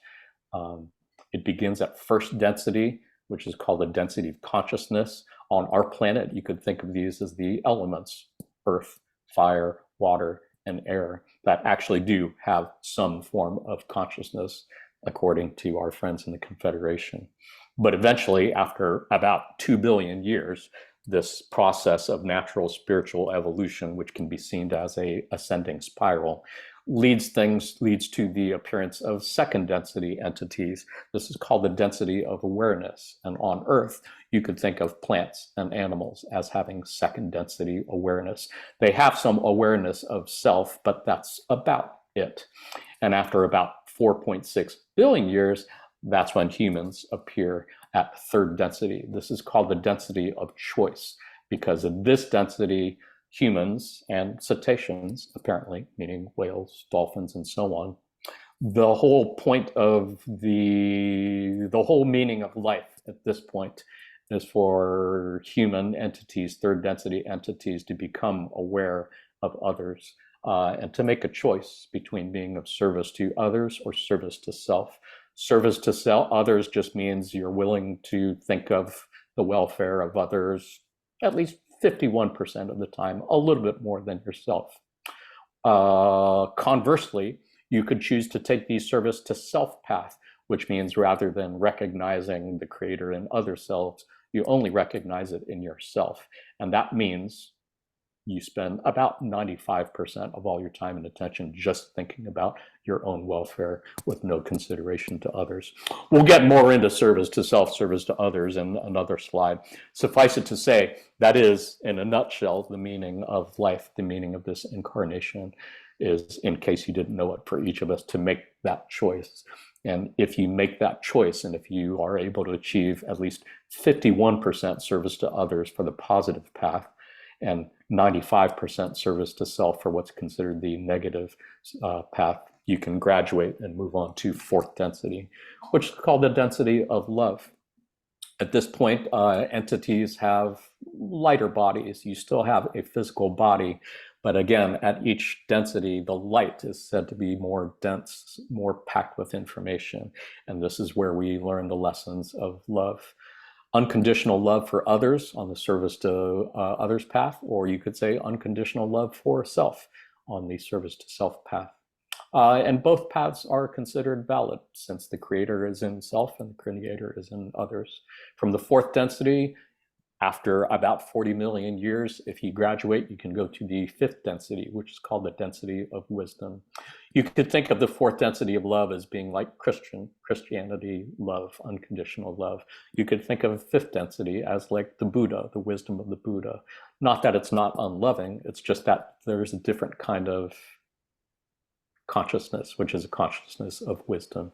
It begins at first density, which is called the density of consciousness. On our planet, you could think of these as the elements: earth, fire, water, and air, that actually do have some form of consciousness, according to our friends in the Confederation. But eventually, after about 2 billion years, this process of natural spiritual evolution, which can be seen as a ascending spiral, leads to the appearance of second density entities. This is called the density of awareness. And on Earth, you could think of plants and animals as having second density awareness. They have some awareness of self, but that's about it. And after about 4.6 billion years, that's when humans appear at third density. This is called the density of choice. Because of this density, humans and cetaceans, apparently, meaning whales, dolphins, and so on, the whole point of the whole meaning of life at this point is for human entities, third density entities, to become aware of others and to make a choice between being of service to others or service to self. Service to others just means you're willing to think of the welfare of others at least 51% of the time, a little bit more than yourself. Conversely, you could choose to take the service to self path, which means rather than recognizing the creator in other selves, you only recognize it in yourself. And that means you spend about 95% of all your time and attention just thinking about your own welfare with no consideration to others. We'll get more into service to self, service to others in another slide. Suffice it to say, that is, in a nutshell, the meaning of life, the meaning of this incarnation is, in case you didn't know it, for each of us to make that choice. And if you make that choice, and if you are able to achieve at least 51% service to others for the positive path, and 95% service to self for what's considered the negative path, you can graduate and move on to fourth density, which is called the density of love. At this point, entities have lighter bodies. You still have a physical body, but again, at each density, the light is said to be more dense, more packed with information. And this is where we learn the lessons of love. Unconditional love for others on the service to others path, or you could say unconditional love for self on the service to self path. And both paths are considered valid since the creator is in self and the creator is in others. From the fourth density, after about 40 million years, if you graduate, you can go to the fifth density, which is called the density of wisdom. You could think of the fourth density of love as being like Christianity love, unconditional love. You could think of fifth density as like the Buddha, the wisdom of the Buddha. Not that it's not unloving, it's just that there's a different kind of consciousness, which is a consciousness of wisdom.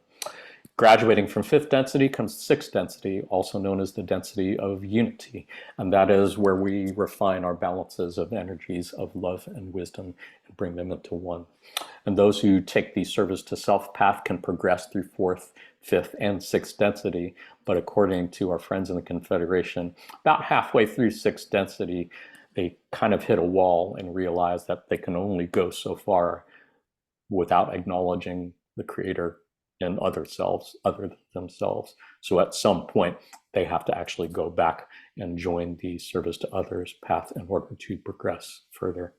Graduating from fifth density comes sixth density, also known as the density of unity. And that is where we refine our balances of energies of love and wisdom and bring them into one. And those who take the service to self path can progress through fourth, fifth, and sixth density. But according to our friends in the Confederation, about halfway through sixth density, they kind of hit a wall and realize that they can only go so far without acknowledging the creator and other selves, other than themselves. So at some point, they have to actually go back and join the service to others path in order to progress further.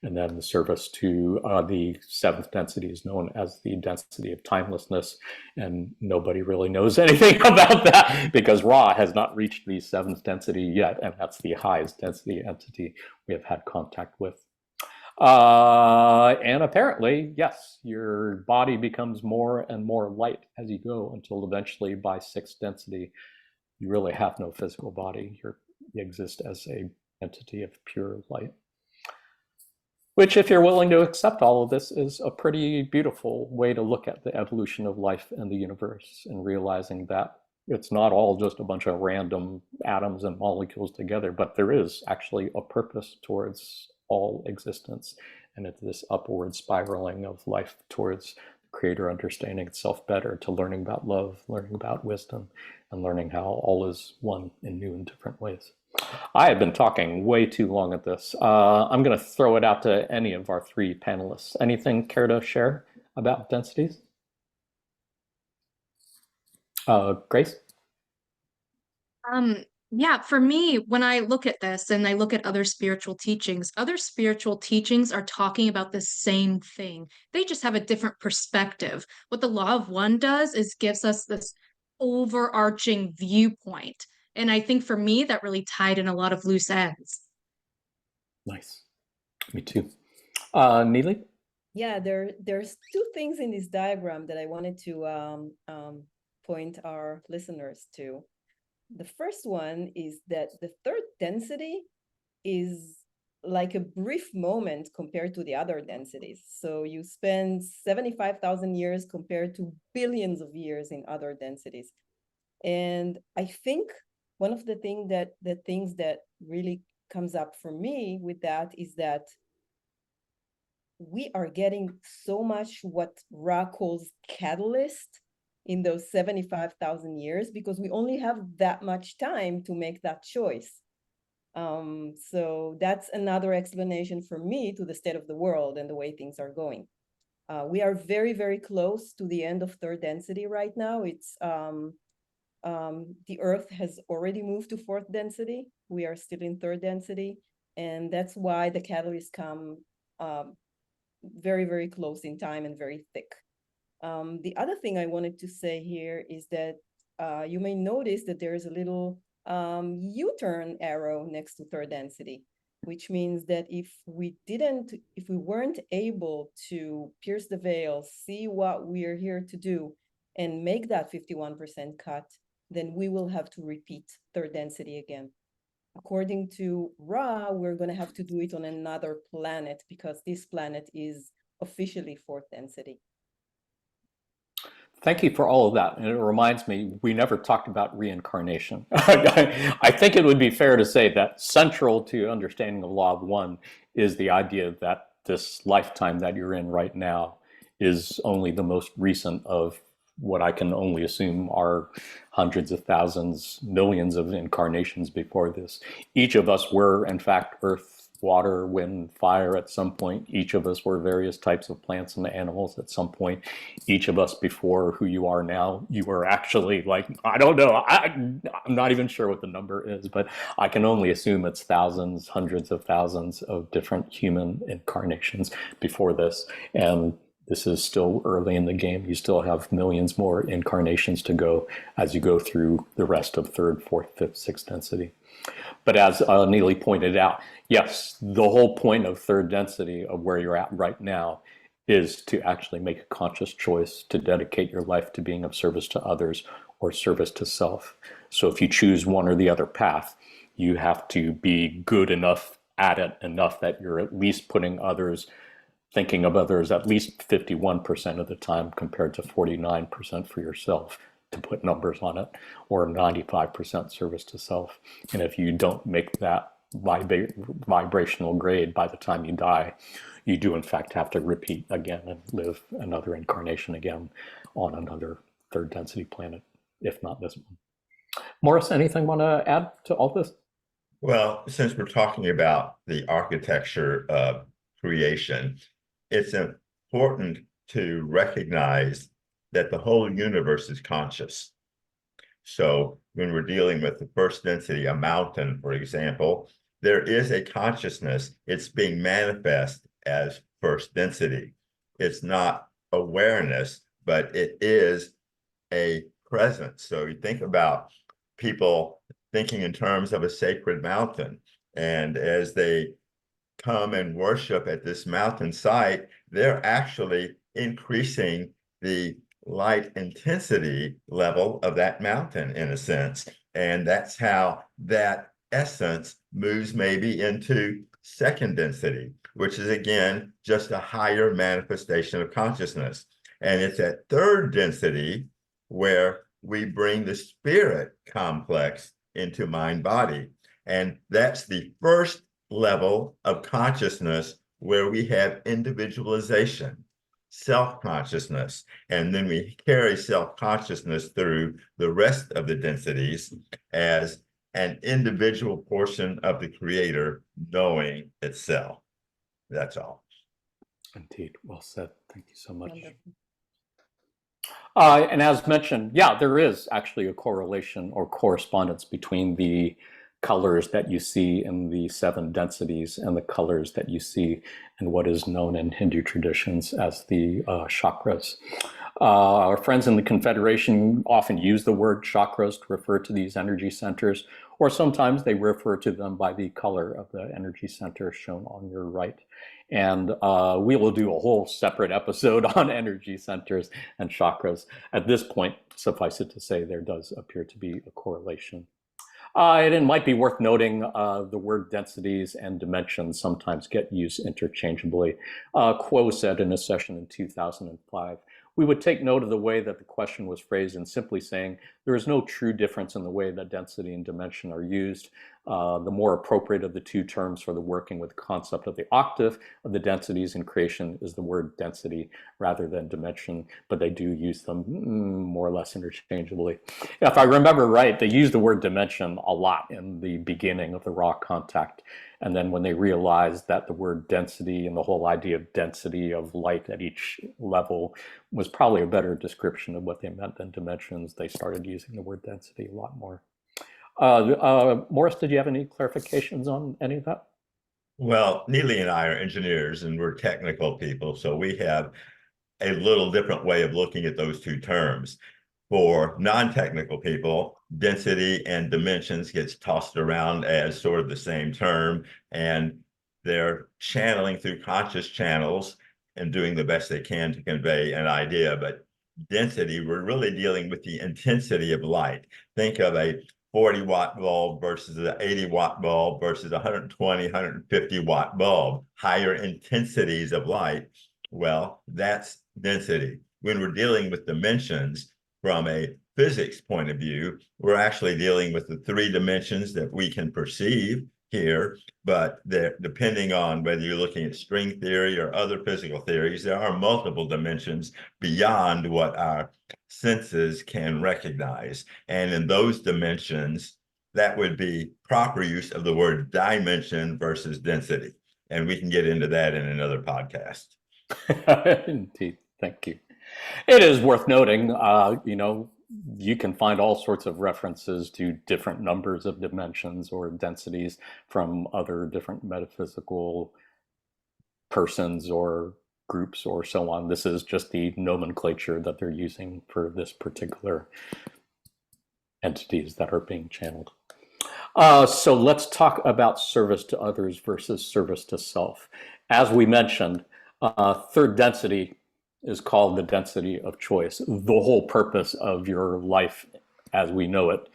And then the service to the seventh density is known as the density of timelessness. And nobody really knows anything about that because Ra has not reached the seventh density yet. And that's the highest density entity we have had contact with. And apparently, yes, your body becomes more and more light as you go until eventually by sixth density, you really have no physical body. You exist as an entity of pure light. Which, if you're willing to accept all of this, is a pretty beautiful way to look at the evolution of life and the universe and realizing that It's not all just a bunch of random atoms and molecules together, but there is actually a purpose towards all existence. And it's this upward spiraling of life towards the creator understanding itself better, to learning about love, learning about wisdom, and learning how all is one in new and different ways. I have been talking way too long at this. I'm going to throw it out to any of our three panelists. Anything care to share about densities? Grace? Yeah, for me, when I look at this and I look at other spiritual teachings are talking about the same thing. They just have a different perspective. What the law of one does is gives us this overarching viewpoint. And I think for me, that really tied in a lot of loose ends. Nice. Me too. Neely? Yeah, there's two things in this diagram that I wanted to point our listeners to. The first one is that the third density is like a brief moment compared to the other densities. So you spend 75,000 years compared to billions of years in other densities. And I think one of the things that really comes up for me with that is that we are getting so much what Ra calls catalyst in those 75,000 years, because we only have that much time to make that choice. So that's another explanation for me to the state of the world and the way things are going. We are very, very close to the end of third density right now. It's the Earth has already moved to fourth density. We are still in third density. And that's why the catalysts come very, very close in time and very thick. The other thing I wanted to say here is that you may notice that there is a little U-turn arrow next to third density, which means that if we weren't able to pierce the veil, see what we are here to do, and make that 51% cut, then we will have to repeat third density again. According to Ra, we're going to have to do it on another planet, because this planet is officially fourth density. Thank you for all of that. And it reminds me, we never talked about reincarnation. I think it would be fair to say that central to understanding the law of one is the idea that this lifetime that you're in right now is only the most recent of what I can only assume are hundreds of thousands, millions of incarnations before this. Each of us were, in fact, earth, water, wind, fire at some point. Each of us were various types of plants and animals at some point. Each of us before who you are now, you were actually like, I don't know, I'm not even sure what the number is, but I can only assume it's thousands, hundreds of thousands of different human incarnations before this. And this is still early in the game. You still have millions more incarnations to go as you go through the rest of third, fourth, fifth, sixth density. But as Neely pointed out, yes, the whole point of third density of where you're at right now is to actually make a conscious choice to dedicate your life to being of service to others or service to self. So if you choose one or the other path, you have to be good enough at it enough that you're at least putting others, thinking of others at least 51% of the time compared to 49% for yourself, to put numbers on it, or 95% service to self. And if you don't make that vibrational grade by the time you die, you do in fact have to repeat again and live another incarnation again on another third density planet, if not this one. Morris, anything want to add to all this? Well, since we're talking about the architecture of creation, it's important to recognize that the whole universe is conscious. So when we're dealing with the first density, a mountain, for example, there is a consciousness. It's being manifest as first density. It's not awareness, but it is a presence. So you think about people thinking in terms of a sacred mountain, and as they come and worship at this mountain site, they're actually increasing the light intensity level of that mountain in a sense. And that's how that essence moves maybe into second density, which is again just a higher manifestation of consciousness. And it's at third density where we bring the spirit complex into mind body. And that's the first level of consciousness where we have individualization, self-consciousness. And then we carry self-consciousness through the rest of the densities as an individual portion of the creator knowing itself. That's all. Indeed, well said. Thank you so much. Wonderful. And as mentioned, yeah, there is actually a correlation or correspondence between the colors that you see in the 7 densities and the colors that you see in what is known in Hindu traditions as the chakras. Our friends in the Confederation often use the word chakras to refer to these energy centers, or sometimes they refer to them by the color of the energy center shown on your right. And we will do a whole separate episode on energy centers and chakras. At this point, suffice it to say, there does appear to be a correlation. And it might be worth noting the word densities and dimensions sometimes get used interchangeably. Kuo said in a session in 2005, we would take note of the way that the question was phrased in simply saying there is no true difference in the way that density and dimension are used. The more appropriate of the two terms for the working with the concept of the octave of the densities in creation is the word density rather than dimension, but they do use them more or less interchangeably. If I remember right, they use the word dimension a lot in the beginning of the raw contact. And then when they realized that the word density and the whole idea of density of light at each level was probably a better description of what they meant than dimensions, they started using the word density a lot more. Morris, did you have any clarifications on any of that? Well, Neely and I are engineers and we're technical people, so we have a little different way of looking at those two terms. For non-technical people, density and dimensions gets tossed around as sort of the same term, and they're channeling through conscious channels and doing the best they can to convey an idea. But density, we're really dealing with the intensity of light. Think of a 40-watt bulb versus an 80-watt bulb versus 120, 150-watt bulb, higher intensities of light. Well, that's density. When we're dealing with dimensions, from a physics point of view, we're actually dealing with the 3 dimensions that we can perceive here, but depending on whether you're looking at string theory or other physical theories, there are multiple dimensions beyond what our senses can recognize. And in those dimensions, that would be proper use of the word dimension versus density. And we can get into that in another podcast. Indeed, thank you. It is worth noting, you can find all sorts of references to different numbers of dimensions or densities from other different metaphysical persons or groups or so on. This is just the nomenclature that they're using for this particular entities that are being channeled. So let's talk about service to others versus service to self. As we mentioned, third density is called the density of choice. The whole purpose of your life as we know it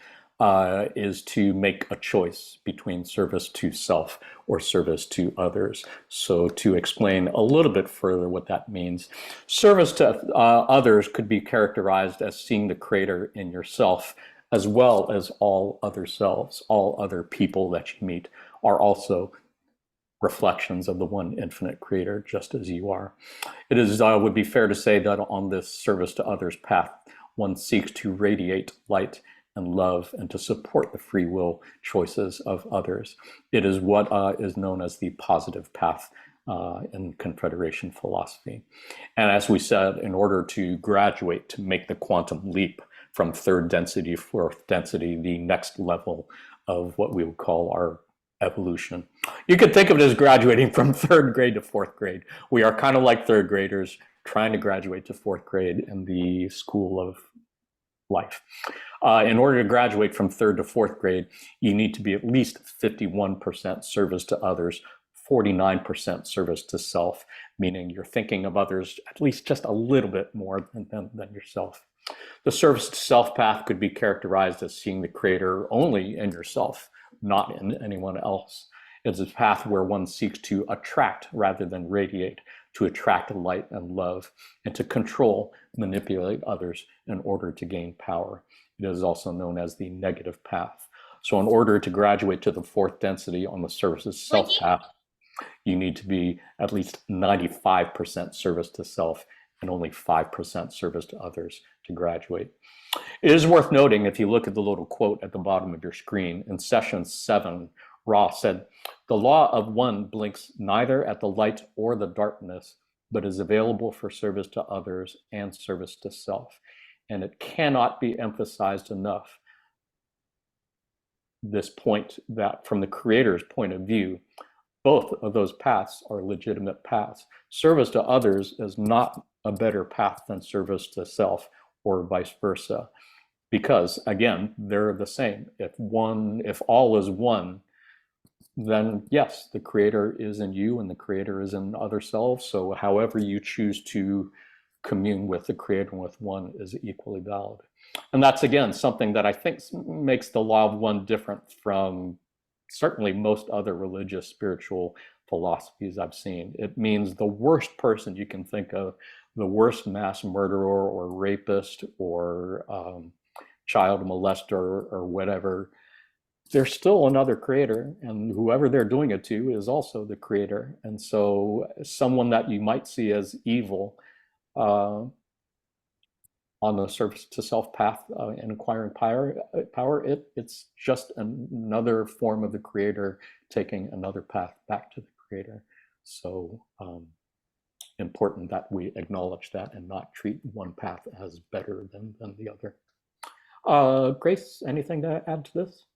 is to make a choice between service to self or service to others. So to explain a little bit further what that means, service to others could be characterized as seeing the creator in yourself, as well as all other selves. All other people that you meet are also reflections of the one infinite creator, just as you are. It is would be fair to say that on this service to others path, one seeks to radiate light and love and to support the free will choices of others. It is what is known as the positive path in Confederation philosophy. And as we said, in order to graduate, to make the quantum leap from third density to fourth density, the next level of what we would call our evolution. You could think of it as graduating from third grade to fourth grade. We are kind of like third graders trying to graduate to fourth grade in the school of life. In order to graduate from third to fourth grade, you need to be at least 51% service to others, 49% service to self, meaning you're thinking of others at least just a little bit more than yourself. The service to self path could be characterized as seeing the creator only in yourself, not in anyone else. It's a path where one seeks to attract rather than radiate, to attract light and love, and to control, manipulate others in order to gain power. It is also known as the negative path. So in order to graduate to the fourth density on the service to self path, you need to be at least 95% service to self and only 5% service to others to graduate. It is worth noting, if you look at the little quote at the bottom of your screen, in session 7, Ra said, "The law of one blinks neither at the light or the darkness, but is available for service to others and service to self." And it cannot be emphasized enough, this point, that from the creator's point of view, both of those paths are legitimate paths. Service to others is not a better path than service to self, or vice versa. Because again, they're the same. If all is one, then yes, the creator is in you and the creator is in other selves. So however you choose to commune with the creator and with one is equally valid. And that's, again, something that I think makes the law of one different from certainly most other religious, spiritual philosophies I've seen. It means the worst person you can think of, the worst mass murderer or rapist or child molester or whatever, there's still another creator, and whoever they're doing it to is also the creator. And so someone that you might see as evil on the service to self path and acquiring power, it's just another form of the creator taking another path back to the creator. So important that we acknowledge that and not treat one path as better than the other. Grace, anything to add to this?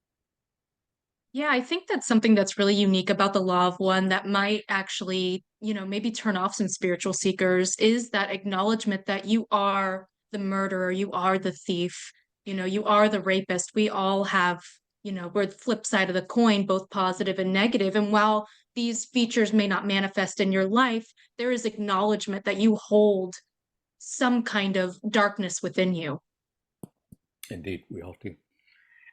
Yeah, I think that's something that's really unique about the law of one that might actually, maybe turn off some spiritual seekers, is that acknowledgement that you are the murderer, you are the thief, you are the rapist. We all have, we're the flip side of the coin, both positive and negative. And while these features may not manifest in your life, there is acknowledgement that you hold some kind of darkness within you. Indeed, we all do.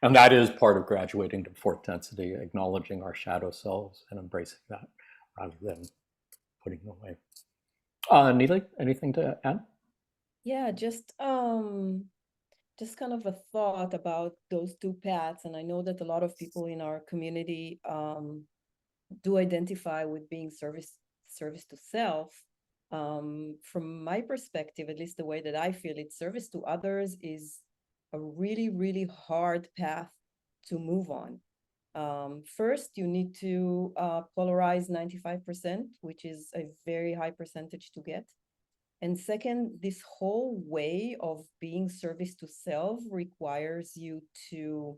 And that is part of graduating to fourth density, acknowledging our shadow selves and embracing that rather than putting them away. Neely, anything to add? Yeah, just kind of a thought about those two paths. And I know that a lot of people in our community do identify with being service to self. From my perspective, at least the way that I feel it, service to others is a really, really hard path to move on. First, you need to polarize 95%, which is a very high percentage to get. And second, this whole way of being service to self requires you to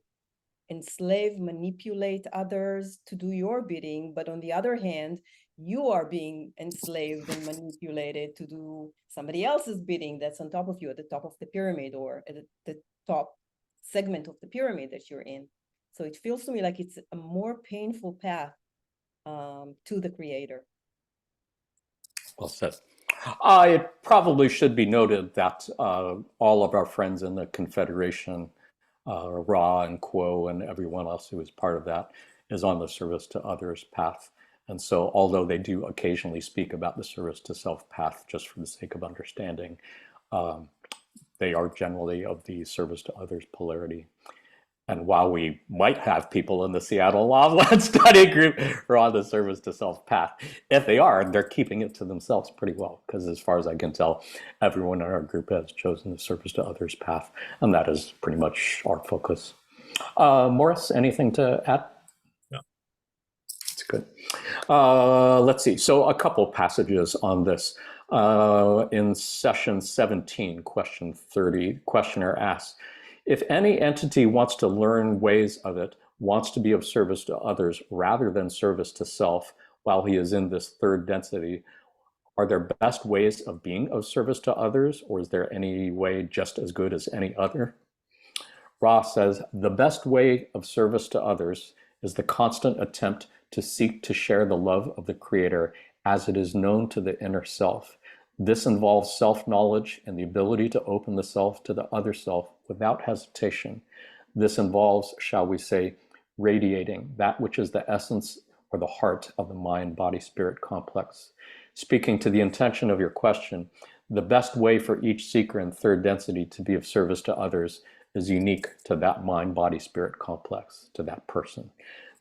enslave, manipulate others to do your bidding. But on the other hand, you are being enslaved and manipulated to do somebody else's bidding that's on top of you, at the top of the pyramid, or at the top segment of the pyramid that you're in. So it feels to me like it's a more painful path to the creator. Well said. It probably should be noted that all of our friends in the Confederation, Ra and Quo and everyone else who is part of that, is on the service to others path. And so although they do occasionally speak about the service to self path, just for the sake of understanding, they are generally of the service to others polarity. And while we might have people in the Seattle Law of Land study group who are on the service to self path, if they are, they're keeping it to themselves pretty well, because as far as I can tell, everyone in our group has chosen the service to others path, and that is pretty much our focus. Morris, anything to add? No. That's good. Let's see. So a couple passages on this. In session 17, question 30, questioner asks, if any entity wants to learn ways of it, wants to be of service to others rather than service to self while he is in this third density, are there best ways of being of service to others, or is there any way just as good as any other? Ra says, the best way of service to others is the constant attempt to seek to share the love of the Creator as it is known to the inner self. This involves self-knowledge and the ability to open the self to the other self without hesitation. This involves, shall we say, radiating that which is the essence or the heart of the mind-body-spirit complex. Speaking to the intention of your question, the best way for each seeker in third density to be of service to others is unique to that mind-body-spirit complex, to that person.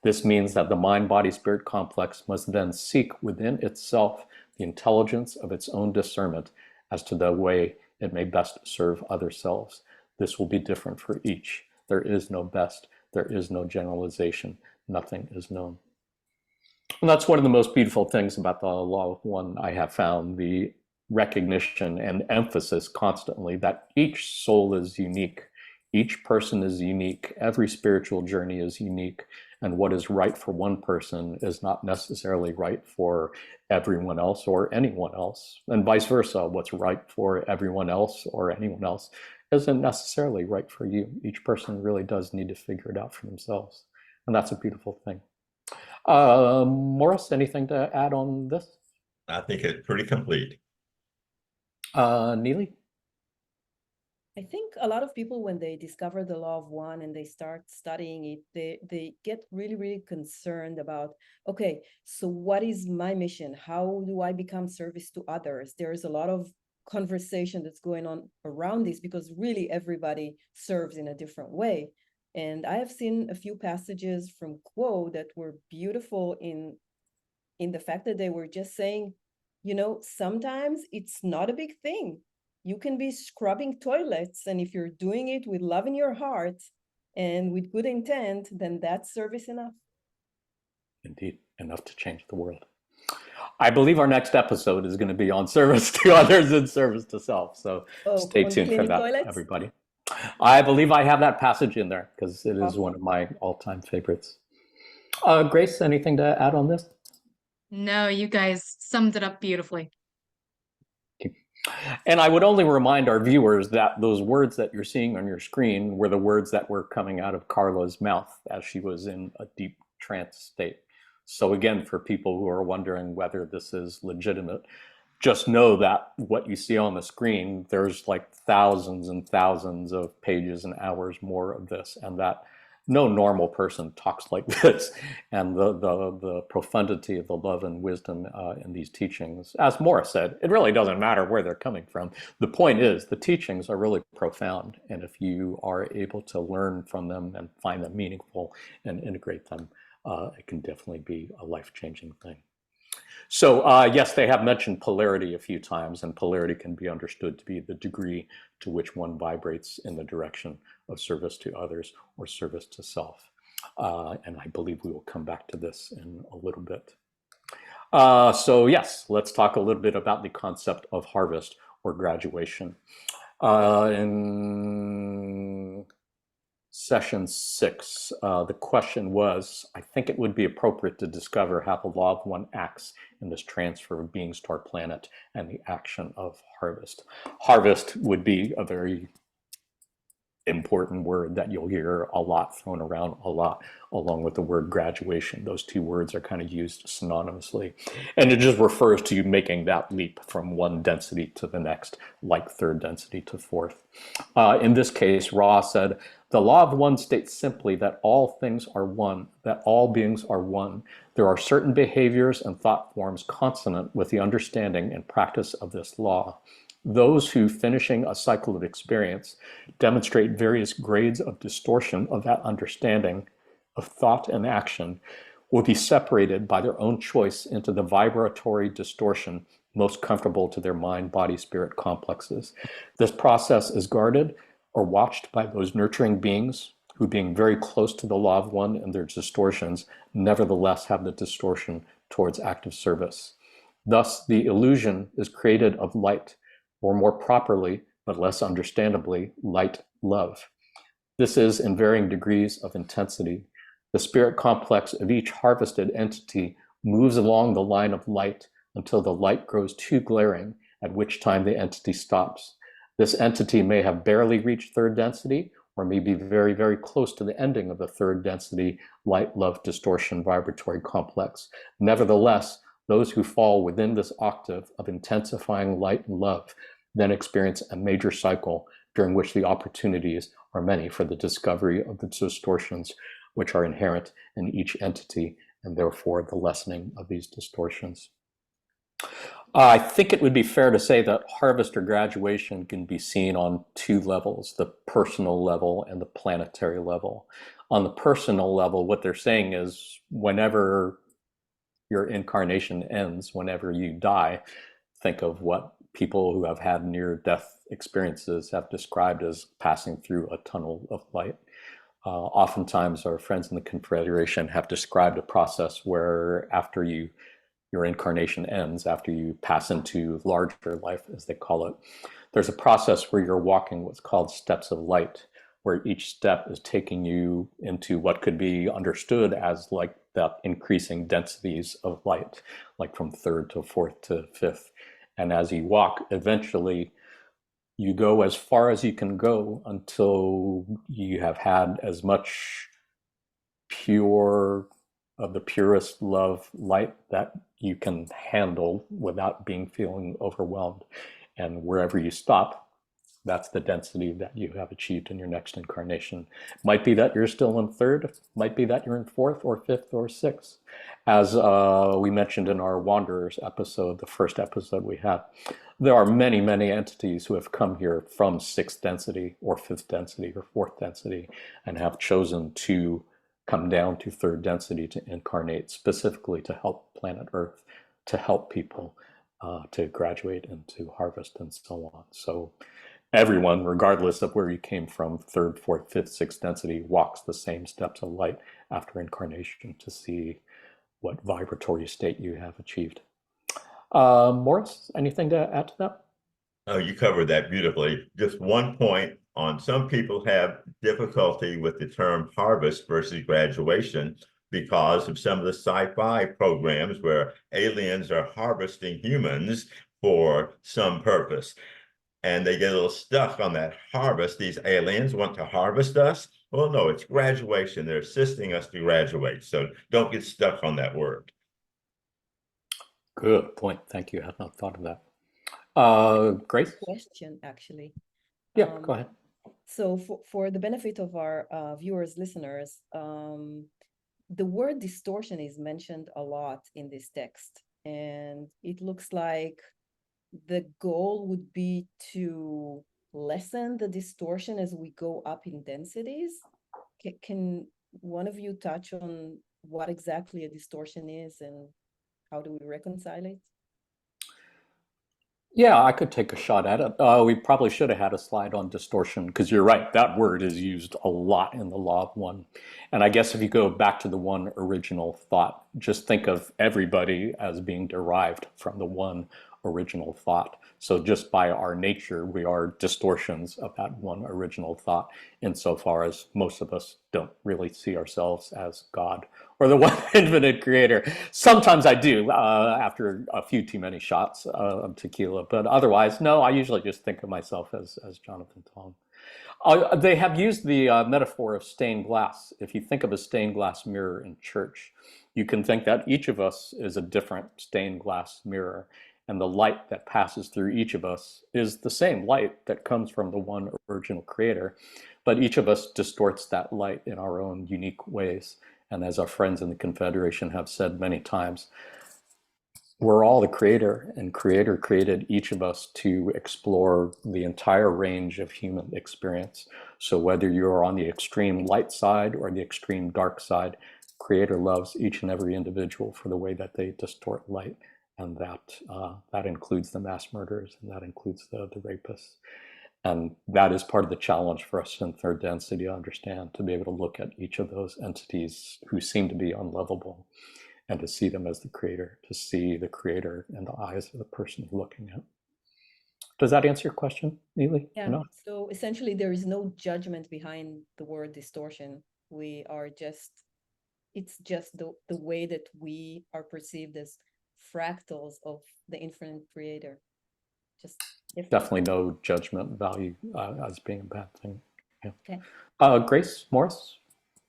This means that the mind-body-spirit complex must then seek within itself the intelligence of its own discernment as to the way it may best serve other selves. This will be different for each. There is no best. There is no generalization. Nothing is known. And that's one of the most beautiful things about the Law of One I have found, the recognition and emphasis constantly that each soul is unique. Each person is unique. Every spiritual journey is unique. And what is right for one person is not necessarily right for everyone else or anyone else. And vice versa, what's right for everyone else or anyone else isn't necessarily right for you. Each person really does need to figure it out for themselves. And that's a beautiful thing. Morris, anything to add on this? I think it's pretty complete. Neely? I think a lot of people, when they discover the Law of One and they start studying it, they get really, really concerned about, okay, so what is my mission? How do I become service to others? There's a lot of conversation that's going on around this because really everybody serves in a different way. And I have seen a few passages from Quo that were beautiful in the fact that they were just saying, you know, sometimes it's not a big thing. You can be scrubbing toilets, and if you're doing it with love in your heart and with good intent, then that's service enough. Indeed, enough to change the world. I believe our next episode is going to be on service to others and service to self. So stay tuned for that, toilets? Everybody. I believe I have that passage in there because it is one of my all-time favorites. Grace, anything to add on this? No, you guys summed it up beautifully. Okay. And I would only remind our viewers that those words that you're seeing on your screen were the words that were coming out of Carla's mouth as she was in a deep trance state. So again, for people who are wondering whether this is legitimate, just know that what you see on the screen, there's like thousands and thousands of pages and hours more of this, and that no normal person talks like this. And the profundity of the love and wisdom in these teachings, as Morris said, it really doesn't matter where they're coming from. The point is, the teachings are really profound, and if you are able to learn from them and find them meaningful and integrate them, it can definitely be a life-changing thing. So yes, they have mentioned polarity a few times, and polarity can be understood to be the degree to which one vibrates in the direction of service to others or service to self. And I believe we will come back to this in a little bit. So yes, let's talk a little bit about the concept of harvest or graduation. In session 6, the question was, I think it would be appropriate to discover how the Law of One acts in this transfer of beings to our planet and the action of harvest. Harvest would be a very important word that you'll hear a lot thrown around a lot, along with the word graduation. Those two words are kind of used synonymously. And it just refers to you making that leap from one density to the next, like third density to fourth. In this case, Ra said, the Law of One states simply that all things are one, that all beings are one. There are certain behaviors and thought forms consonant with the understanding and practice of this law. Those who, finishing a cycle of experience, demonstrate various grades of distortion of that understanding of thought and action will be separated by their own choice into the vibratory distortion most comfortable to their mind, body, spirit complexes. This process is guarded or watched by those nurturing beings who, being very close to the Law of One and their distortions, nevertheless have the distortion towards active service. Thus, the illusion is created of light, or more properly, but less understandably, light love. This is in varying degrees of intensity. The spirit complex of each harvested entity moves along the line of light until the light grows too glaring, at which time the entity stops. This entity may have barely reached third density, or may be very, very close to the ending of the third density light love distortion vibratory complex. Nevertheless, those who fall within this octave of intensifying light and love then experience a major cycle during which the opportunities are many for the discovery of the distortions which are inherent in each entity, and therefore the lessening of these distortions. I think it would be fair to say that harvest or graduation can be seen on two levels, the personal level and the planetary level. On the personal level, what they're saying is whenever your incarnation ends, whenever you die, think of what people who have had near-death experiences have described as passing through a tunnel of light. Oftentimes, our friends in the Confederation have described a process where after your incarnation ends, after you pass into larger life, as they call it, there's a process where you're walking what's called steps of light, where each step is taking you into what could be understood as like that increasing densities of light, like from third to fourth to fifth. And as you walk, eventually you go as far as you can go until you have had as much pure of the purest love light that you can handle without being feeling overwhelmed. And wherever you stop, that's the density that you have achieved in your next incarnation. Might be that you're still in third, might be that you're in fourth or fifth or sixth. As we mentioned in our Wanderers episode, the first episode we had, there are many, many entities who have come here from sixth density or fifth density or fourth density and have chosen to come down to third density to incarnate specifically to help planet Earth, to help people to graduate and to harvest and so on. So everyone, regardless of where you came from, third, fourth, fifth, sixth density, walks the same steps of light after incarnation to see what vibratory state you have achieved. Morris, anything to add to that? Oh, you covered that beautifully. Just one point on some people have difficulty with the term harvest versus graduation because of some of the sci-fi programs where aliens are harvesting humans for some purpose. And they get a little stuck on that harvest. These aliens want to harvest us. Well, no, it's graduation. They're assisting us to graduate. So don't get stuck on that word. Good point. Thank you. I had not thought of that. Grace? Question, actually. Yeah, go ahead. So for the benefit of our viewers, listeners, the word distortion is mentioned a lot in this text. And it looks like the goal would be to lessen the distortion as we go up in densities. Can one of you touch on what exactly a distortion is and how do we reconcile it? Yeah, I could take a shot at it. We probably should have had a slide on distortion because you're right, that word is used a lot in the Law of One. And I guess if you go back to the one original thought, just think of everybody as being derived from the one original thought. So just by our nature, we are distortions of that one original thought, insofar as most of us don't really see ourselves as God or the one infinite creator. Sometimes I do after a few too many shots of tequila, but otherwise, no, I usually just think of myself as Jonathan Tong. They have used the metaphor of stained glass. If you think of a stained glass mirror in church, you can think that each of us is a different stained glass mirror. And the light that passes through each of us is the same light that comes from the one original creator, but each of us distorts that light in our own unique ways. And as our friends in the Confederation have said many times, we're all the creator, and creator created each of us to explore the entire range of human experience. So whether you're on the extreme light side or the extreme dark side, creator loves each and every individual for the way that they distort light. And that includes the mass murderers, and that includes the rapists. And that is part of the challenge for us in third density to understand, to be able to look at each of those entities who seem to be unlovable and to see them as the creator, to see the creator in the eyes of the person you're looking at. Does that answer your question, Neely? Yeah, so essentially there is no judgment behind the word distortion. We are just, it's just the way that we are perceived as fractals of the infinite creator. Just different. Definitely no judgment value as being a bad thing. Yeah. Okay. Grace, Morris,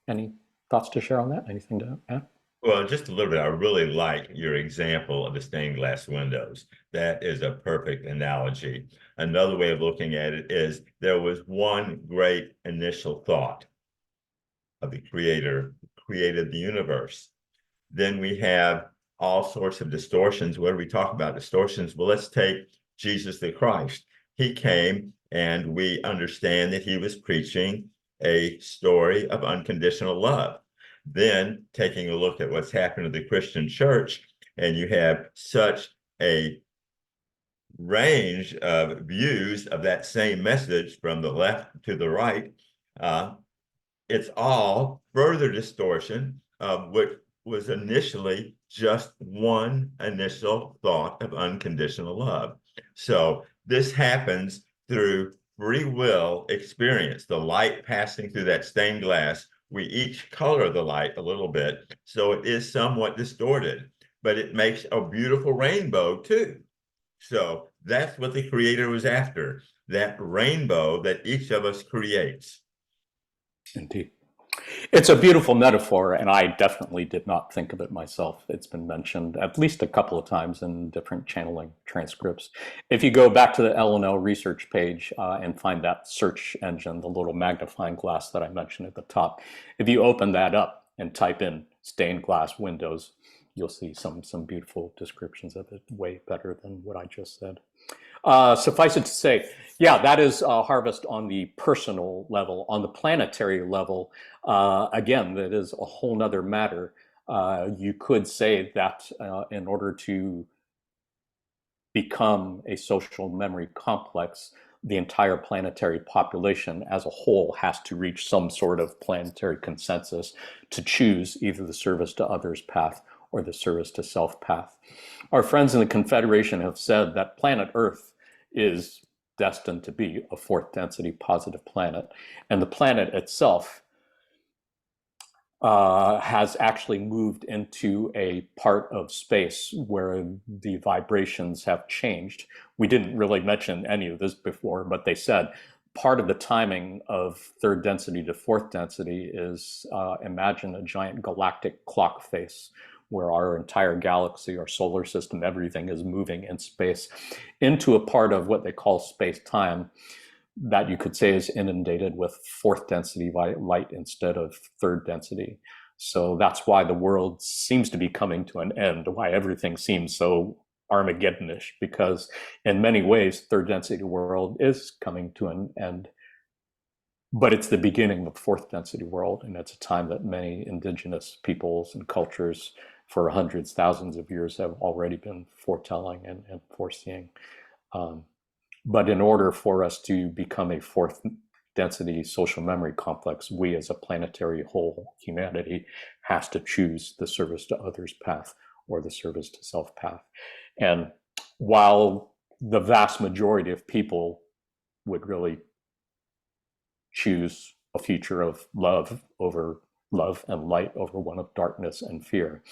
any thoughts to share on that? Anything to add? Well, just a little bit. I really like your example of the stained glass windows. That is a perfect analogy. Another way of looking at it is there was one great initial thought of the creator who created the universe. Then we have all sorts of distortions. What do we talk about distortions? Well, let's take Jesus the Christ. He came, and we understand that he was preaching a story of unconditional love. Then taking a look at what's happened to the Christian church, and you have such a range of views of that same message from the left to the right. It's all further distortion of what was initially just one initial thought of unconditional love. So this happens through free will experience, the light passing through that stained glass. We each color the light a little bit, so it is somewhat distorted, but it makes a beautiful rainbow too. So that's what the creator was after, that rainbow that each of us creates. Indeed. It's a beautiful metaphor, and I definitely did not think of it myself. It's been mentioned at least a couple of times in different channeling transcripts. If you go back to the LNL research page and find that search engine, the little magnifying glass that I mentioned at the top, if you open that up and type in stained glass windows, you'll see some beautiful descriptions of it, way better than what I just said. Suffice it to say, yeah, that is harvest on the personal level. On the planetary level, again, that is a whole nother matter. You could say that in order to become a social memory complex, the entire planetary population as a whole has to reach some sort of planetary consensus to choose either the service to others path or the service to self path. Our friends in the Confederation have said that planet Earth is destined to be a fourth density positive planet, and the planet itself has actually moved into a part of space where the vibrations have changed. We didn't really mention any of this before, but they said part of the timing of third density to fourth density is imagine a giant galactic clock face where our entire galaxy, our solar system, everything is moving in space into a part of what they call space-time that you could say is inundated with fourth density light instead of third density. So that's why the world seems to be coming to an end, why everything seems so Armageddonish, because in many ways, third density world is coming to an end. But it's the beginning of fourth density world, and it's a time that many indigenous peoples and cultures for hundreds, thousands of years have already been foretelling and foreseeing. But in order for us to become a fourth density social memory complex, we as a planetary whole, humanity, has to choose the service to others path or the service to self path. And while the vast majority of people would really choose a future of love over love and light over one of darkness and fear,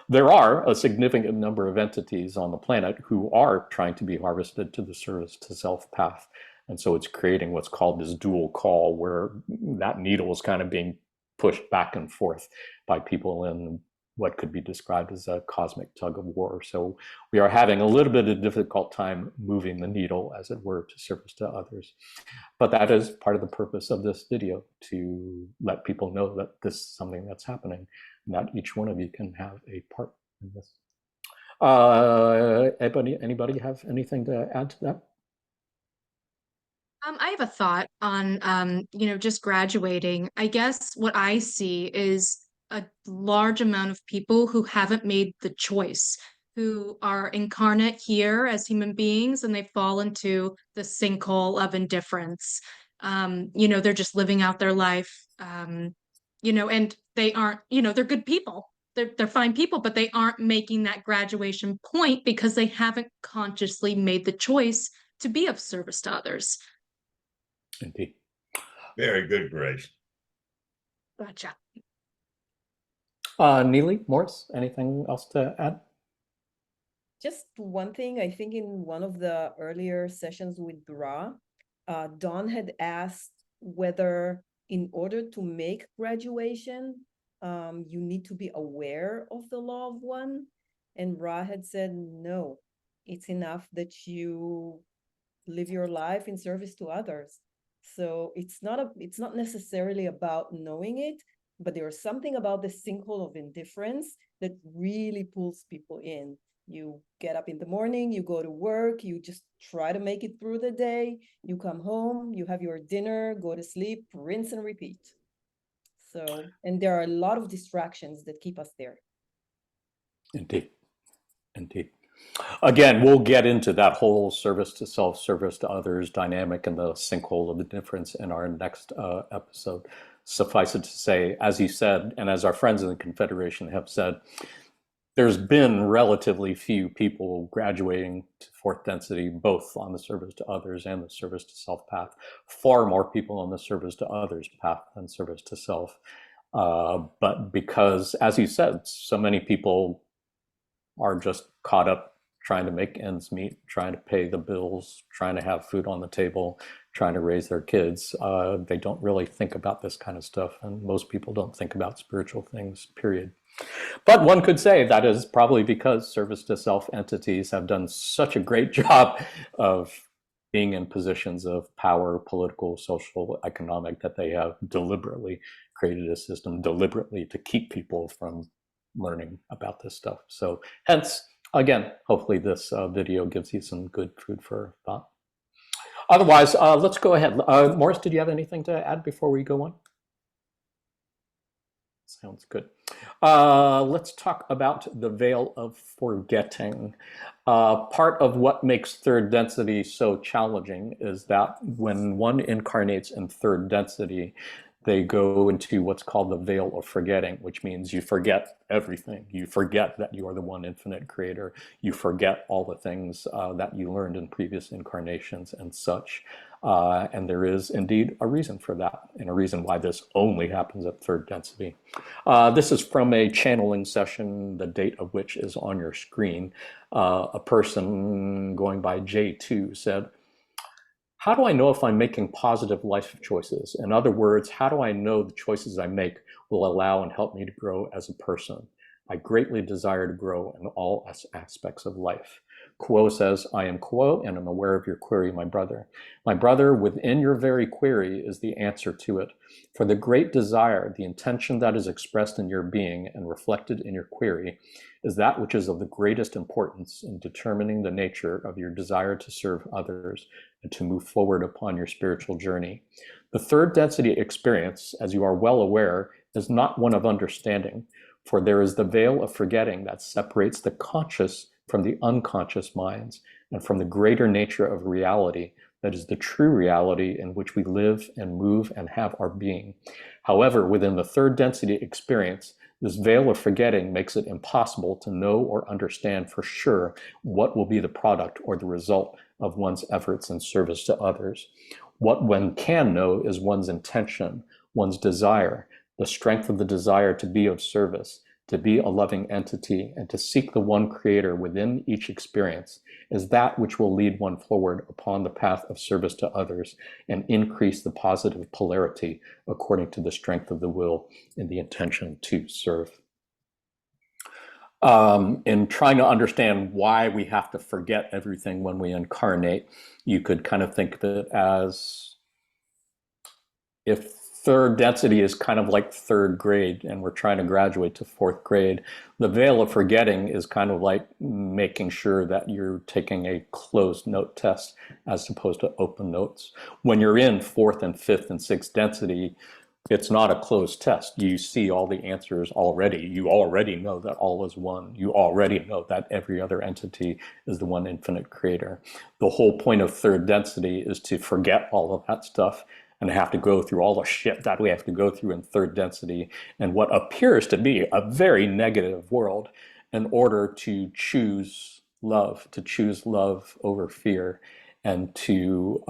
there are a significant number of entities on the planet who are trying to be harvested to the service to self path. And so it's creating what's called this dual call, where that needle is kind of being pushed back and forth by people in what could be described as a cosmic tug of war. So we are having a little bit of a difficult time moving the needle, as it were, to service to others. But that is part of the purpose of this video, to let people know that this is something that's happening, and that each one of you can have a part in this. Anybody have anything to add to that? I have a thought on, just graduating. I guess what I see is a large amount of people who haven't made the choice, who are incarnate here as human beings, and they fall into the sinkhole of indifference. They're just living out their life, and they aren't, they're good people. They're fine people, but they aren't making that graduation point because they haven't consciously made the choice to be of service to others. Indeed. Very good, Grace. Gotcha. Neely, Morris, anything else to add? Just one thing, I think in one of the earlier sessions with Ra, Dawn had asked whether in order to make graduation, you need to be aware of the law of one. And Ra had said, no, it's enough that you live your life in service to others. So it's not necessarily about knowing it, but there's something about the sinkhole of indifference that really pulls people in. You get up in the morning, you go to work, you just try to make it through the day, you come home, you have your dinner, go to sleep, rinse and repeat. So, and there are a lot of distractions that keep us there. Indeed, indeed. Again, we'll get into that whole service to self, service to others dynamic and the sinkhole of the difference in our next episode. Suffice it to say, as you said, and as our friends in the Confederation have said, there's been relatively few people graduating to fourth density, both on the service to others and the service to self path. Far more people on the service to others path than service to self. But because, as you said, so many people are just caught up trying to make ends meet, trying to pay the bills, trying to have food on the table, trying to raise their kids. They don't really think about this kind of stuff. And most people don't think about spiritual things, period. But one could say that is probably because service to self entities have done such a great job of being in positions of power, political, social, economic, that they have deliberately created a system deliberately to keep people from learning about this stuff. So hence, again, hopefully this video gives you some good food for thought. Otherwise, let's go ahead. Morris, did you have anything to add before we go on? Sounds good. Let's talk about the veil of forgetting. Part of what makes third density so challenging is that when one incarnates in third density, they go into what's called the veil of forgetting, which means you forget everything. You forget that you are the one infinite creator. You forget all the things that you learned in previous incarnations and such. And there is indeed a reason for that, and a reason why this only happens at third density. This is from a channeling session, the date of which is on your screen. A person going by J2 said, "How do I know if I'm making positive life choices? In other words, how do I know the choices I make will allow and help me to grow as a person? I greatly desire to grow in all aspects of life." Quo says, "I am Quo and am aware of your query, my brother. My brother, within your very query is the answer to it. For the great desire, the intention that is expressed in your being and reflected in your query, is that which is of the greatest importance in determining the nature of your desire to serve others and to move forward upon your spiritual journey. The third density experience, as you are well aware, is not one of understanding, for there is the veil of forgetting that separates the conscious from the unconscious minds and from the greater nature of reality that is the true reality in which we live and move and have our being. However, within the third density experience, this veil of forgetting makes it impossible to know or understand for sure what will be the product or the result of one's efforts in service to others. What one can know is one's intention, one's desire, the strength of the desire to be of service, to be a loving entity, and to seek the one creator within each experience is that which will lead one forward upon the path of service to others and increase the positive polarity according to the strength of the will and the intention to serve. In trying to understand why we have to forget everything when we incarnate, you could kind of think of it as if third density is kind of like third grade and we're trying to graduate to fourth grade, the veil of forgetting is kind of like making sure that you're taking a closed note test as opposed to open notes. When you're in fourth and fifth and sixth density, it's not a closed test. You see all the answers already. You already know that all is one. You already know that every other entity is the one infinite creator. The whole point of third density is to forget all of that stuff and have to go through all the shit that we have to go through in third density and what appears to be a very negative world in order to choose love over fear, and to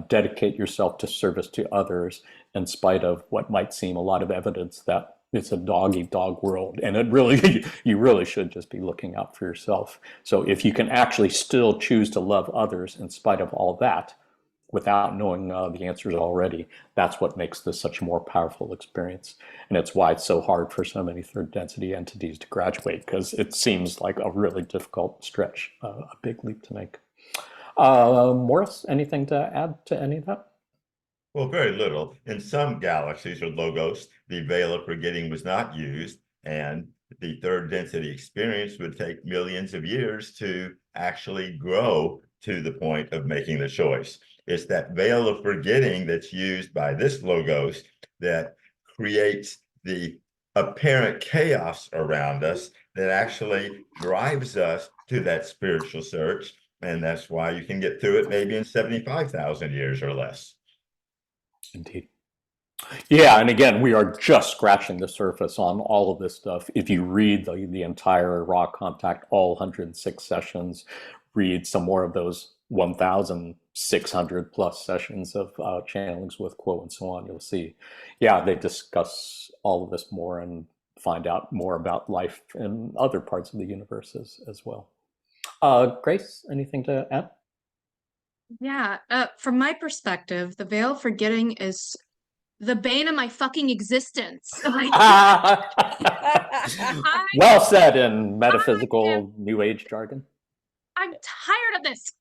dedicate yourself to service to others in spite of what might seem a lot of evidence that it's a dog-eat-dog world. And it really, you really should just be looking out for yourself. So if you can actually still choose to love others in spite of all that, without knowing the answers already, that's what makes this such a more powerful experience. And it's why it's so hard for so many third density entities to graduate, because it seems like a really difficult stretch, a big leap to make. Morris, anything to add to any of that? Well, very little. In some galaxies or logos, the veil of forgetting was not used, and the third density experience would take millions of years to actually grow to the point of making the choice. It's that veil of forgetting that's used by this logos that creates the apparent chaos around us that actually drives us to that spiritual search. And that's why you can get through it maybe in 75,000 years or less. Indeed. Yeah, and again, we are just scratching the surface on all of this stuff. If you read the entire raw contact, all 106 sessions, read some more of those 1,600 plus sessions of channelings with Quo and so on, you'll see, yeah, they discuss all of this more and find out more about life in other parts of the universe as well. Grace, anything to add? Yeah, from my perspective, the veil of forgetting is the bane of my fucking existence. Well said in metaphysical New Age jargon. I'm tired of this.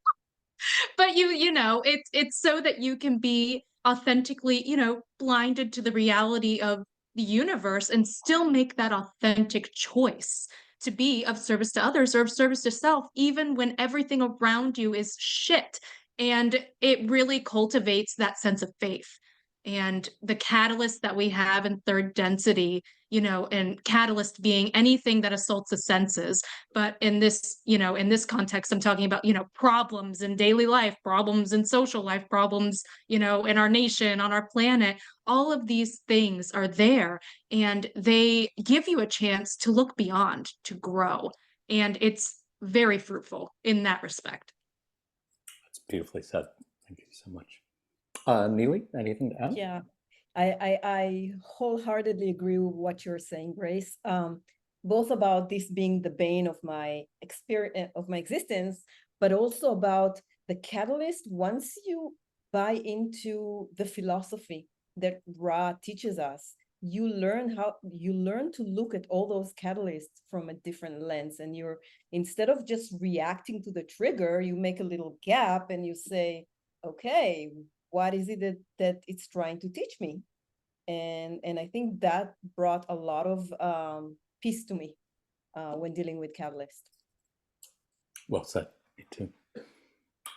But you know, it's so that you can be authentically, you know, blinded to the reality of the universe and still make that authentic choice to be of service to others or of service to self, even when everything around you is shit. And it really cultivates that sense of faith. And the catalyst that we have in third density, you know, and catalyst being anything that assaults the senses. But in this, you know, in this context, I'm talking about, you know, problems in daily life, problems in social life, problems, you know, in our nation, on our planet. All of these things are there and they give you a chance to look beyond, to grow. And it's very fruitful in that respect. That's beautifully said. Thank you so much. Neely, anything to add? Yeah, I wholeheartedly agree with what you're saying, Grace. Both about this being the bane of my experience, of my existence, but also about the catalyst. Once you buy into the philosophy that Ra teaches us, you learn to look at all those catalysts from a different lens, and you're, instead of just reacting to the trigger, you make a little gap and you say, okay, what is it that it's trying to teach me? And I think that brought a lot of peace to me when dealing with Catalyst. Well said. Me too.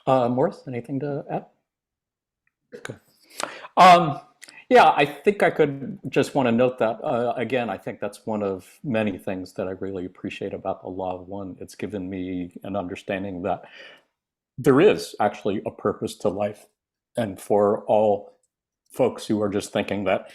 Morris, anything to add? Okay. Yeah, I think I could just want to note that, again, I think that's one of many things that I really appreciate about the Law of One. It's given me an understanding that there is actually a purpose to life. And for all folks who are just thinking that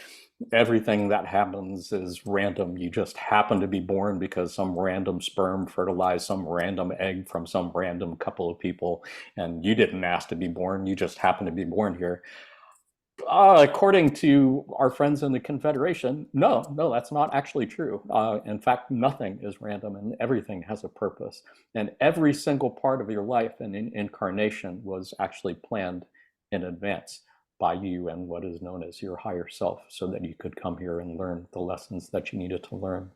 everything that happens is random, you just happen to be born because some random sperm fertilized some random egg from some random couple of people, and you didn't ask to be born, you just happen to be born here. According to our friends in the Confederation, no, that's not actually true. In fact, nothing is random and everything has a purpose. And every single part of your life and incarnation was actually planned in advance by you and what is known as your higher self, so that you could come here and learn the lessons that you needed to learn.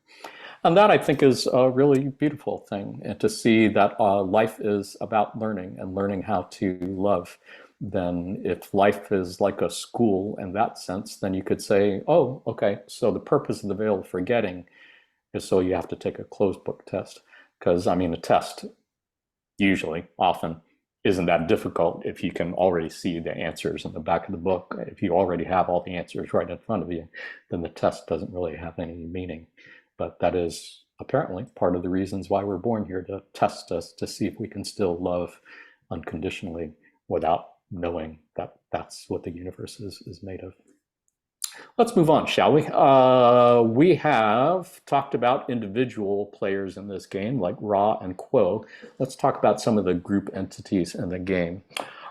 And that, I think, is a really beautiful thing, and to see that life is about learning and learning how to love. Then if life is like a school in that sense, then you could say, oh, okay, so the purpose of the veil of forgetting is so you have to take a closed book test. Because, I mean, a test usually, often, isn't that difficult if you can already see the answers in the back of the book. If you already have all the answers right in front of you, then the test doesn't really have any meaning. But that is apparently part of the reasons why we're born here, to test us, to see if we can still love unconditionally without knowing that that's what the universe is made of. Let's move on, shall we? We have talked about individual players in this game, like Ra and Quo. Let's talk about some of the group entities in the game.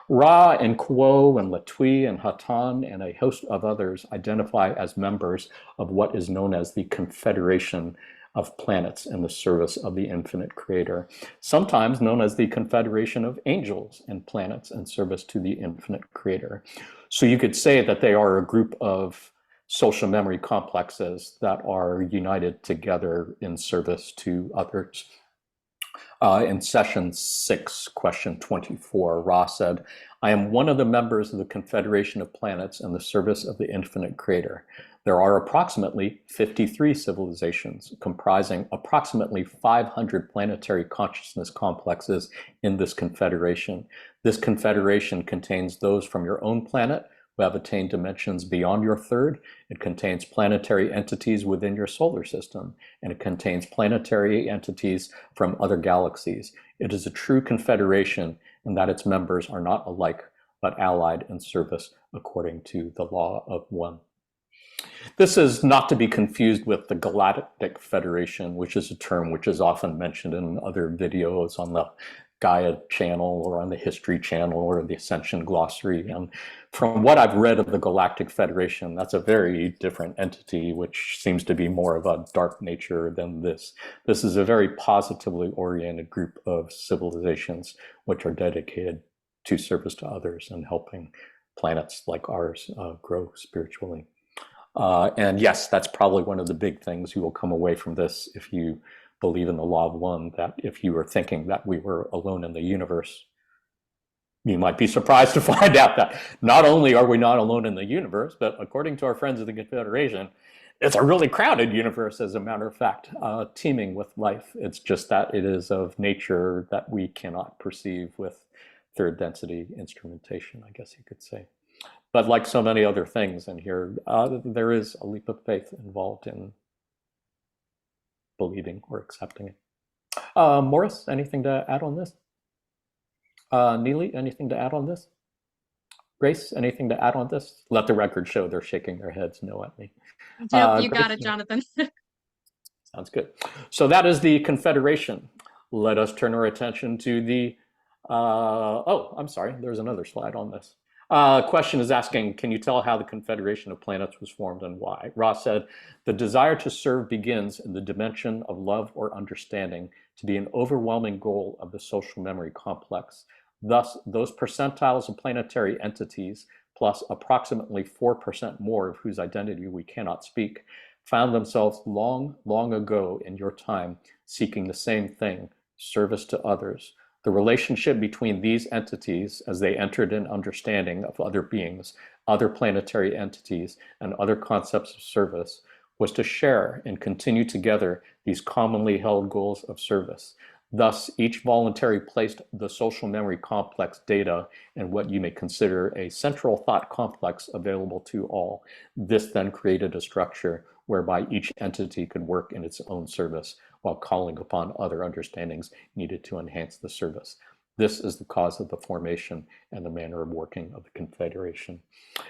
Ra and Quo and Latui and Hatan and a host of others identify as members of what is known as the Confederation of Planets in the service of the infinite creator, sometimes known as the Confederation of Angels and Planets in service to the infinite creator. So you could say that they are a group of social memory complexes that are united together in service to others. In session 6, question 24, Ra said, I am one of the members of the Confederation of Planets in the service of the Infinite Creator. There are approximately 53 civilizations comprising approximately 500 planetary consciousness complexes in this confederation. This confederation contains those from your own planet who have attained dimensions beyond your third. It contains planetary entities within your solar system, and it contains planetary entities from other galaxies. It is a true confederation in that its members are not alike, but allied in service according to the law of one. This is not to be confused with the Galactic Federation, which is a term which is often mentioned in other videos on the Gaia channel or on the History channel or the Ascension Glossary. And from what I've read of the Galactic Federation, that's a very different entity, which seems to be more of a dark nature than this. This is a very positively oriented group of civilizations which are dedicated to service to others and helping planets like ours grow spiritually. And yes, that's probably one of the big things you will come away from this if you believe in the law of one, that if you were thinking that we were alone in the universe, you might be surprised to find out that not only are we not alone in the universe, but according to our friends of the Confederation, it's a really crowded universe, as a matter of fact, teeming with life. It's just that it is of nature that we cannot perceive with third density instrumentation, I guess you could say. But like so many other things in here, there is a leap of faith involved in believing or accepting it. Morris, anything to add on this? Neely, anything to add on this? Grace, anything to add on this? Let the record show they're shaking their heads no at me. Yep, you Grace, got it, Jonathan. Sounds good. So that is the Confederation. Let us turn our attention to the, oh, I'm sorry, there's another slide on this. Question is asking, can you tell how the Confederation of Planets was formed and why? Ross said, the desire to serve begins in the dimension of love or understanding to be an overwhelming goal of the social memory complex. Thus, those percentiles of planetary entities, plus approximately 4% more of whose identity we cannot speak, found themselves long, long ago in your time seeking the same thing, service to others. The relationship between these entities as they entered an understanding of other beings, other planetary entities, and other concepts of service was to share and continue together these commonly held goals of service. Thus, each voluntary placed the social memory complex data in what you may consider a central thought complex available to all. This then created a structure whereby each entity could work in its own service while calling upon other understandings needed to enhance the service. This is the cause of the formation and the manner of working of the Confederation.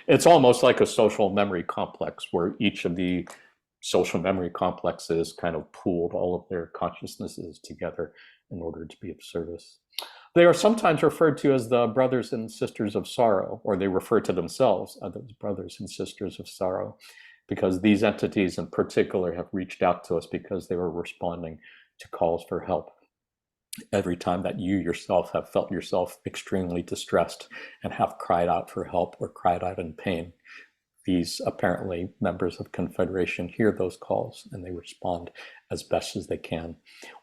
It's almost like a social memory complex where each of the social memory complexes kind of pooled all of their consciousnesses together in order to be of service. They are sometimes referred to as the brothers and sisters of sorrow, or they refer to themselves as brothers and sisters of sorrow, because these entities in particular have reached out to us because they were responding to calls for help. Every time that you yourself have felt yourself extremely distressed and have cried out for help or cried out in pain, these apparently members of Confederation hear those calls and they respond as best as they can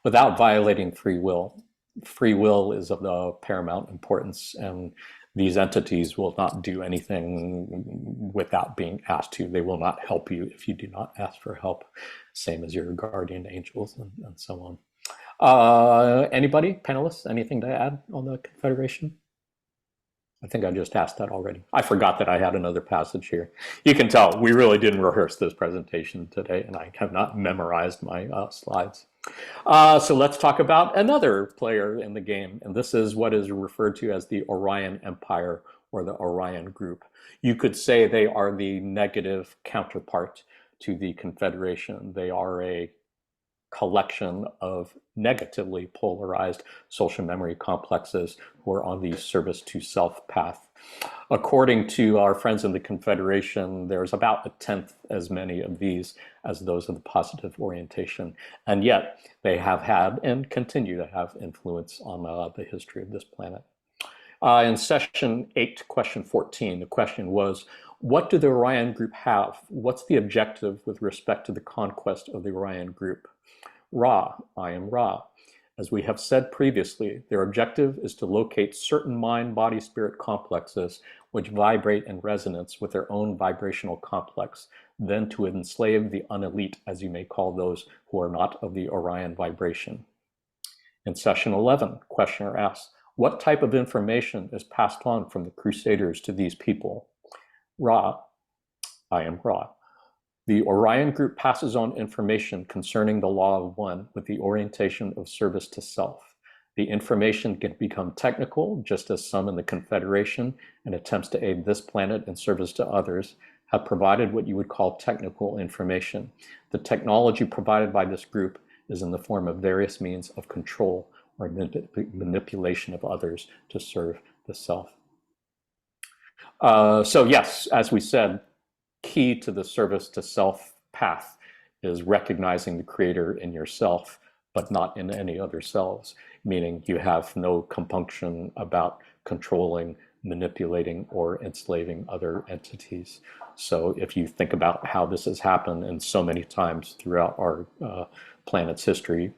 without violating free will. Free will is of the paramount importance, and these entities will not do anything without being asked to. They will not help you if you do not ask for help, same as your guardian angels and so on. Anybody, panelists, anything to add on the Confederation? I think I just asked that already. I forgot that I had another passage here. You can tell we really didn't rehearse this presentation today, and I have not memorized my slides. So let's talk about another player in the game, and this is what is referred to as the Orion Empire or the Orion Group. You could say they are the negative counterpart to the Confederation. They are a collection of negatively polarized social memory complexes who are on the service to self path. According to our friends in the Confederation, there's about 1/10 as many of these as those of the positive orientation, and yet they have had and continue to have influence on the history of this planet. In session 8, question 14, the question was, what do the Orion Group have? What's the objective with respect to the conquest of the Orion Group? Ra, I am Ra. As we have said previously, their objective is to locate certain mind-body-spirit complexes which vibrate in resonance with their own vibrational complex, then to enslave the unelite, as you may call those who are not of the Orion vibration. In session 11, questioner asks, what type of information is passed on from the Crusaders to these people? Ra, I am Ra. The Orion group passes on information concerning the law of one with the orientation of service to self. The information can become technical, just as some in the Confederation, in attempts to aid this planet in service to others, have provided what you would call technical information. The technology provided by this group is in the form of various means of control or manipulation of others to serve the self. So yes, as we said, key to the service to self path is recognizing the creator in yourself, but not in any other selves, meaning you have no compunction about controlling, manipulating, or enslaving other entities. So if you think about how this has happened in so many times throughout our planet's history,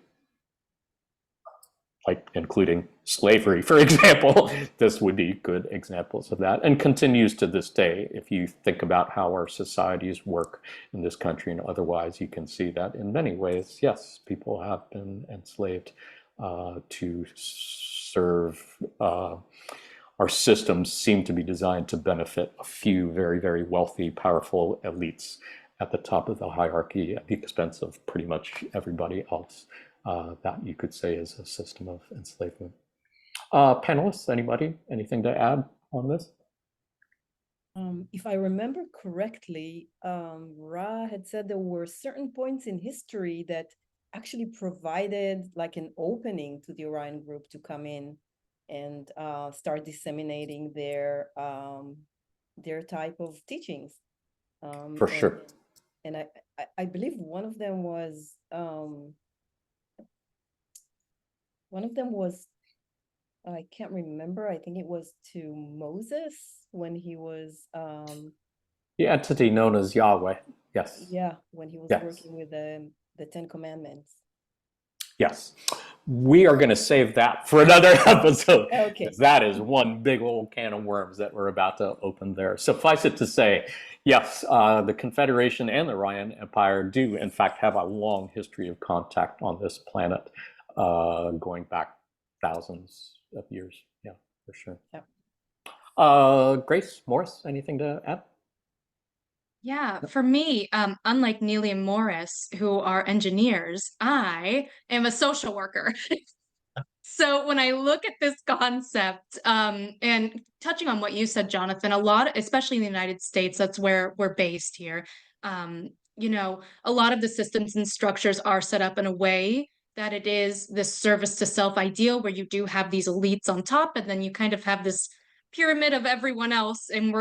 like including slavery, for example, this would be good examples of that, and continues to this day. If you think about how our societies work in this country and otherwise, you can see that in many ways, yes, people have been enslaved to serve. Our systems seem to be designed to benefit a few very, very wealthy, powerful elites at the top of the hierarchy at the expense of pretty much everybody else. That you could say is a system of enslavement. Panelists, anybody, anything to add on this? If I remember correctly, Ra had said there were certain points in history that actually provided like an opening to the Orion group to come in and start disseminating their type of teachings. For sure. And I believe one of them was I can't remember. I think it was to Moses when he was the entity known as Yahweh. Yes. Yeah, when he was yes. working with the Ten Commandments. Yes. We are going to save that for another episode. Okay. That is one big old can of worms that we're about to open there. Suffice it to say, yes, the Confederation and the Orion Empire do, in fact, have a long history of contact on this planet, going back thousands of years. Yeah, for sure. Yeah. Grace, Morris, anything to add? Yeah, for me, unlike Neely and Morris, who are engineers, I am a social worker. So when I look at this concept, and touching on what you said, Jonathan, a lot, especially in the United States, that's where we're based here. You know, a lot of the systems and structures are set up in a way that it is this service to self ideal where you do have these elites on top, and then you kind of have this pyramid of everyone else, and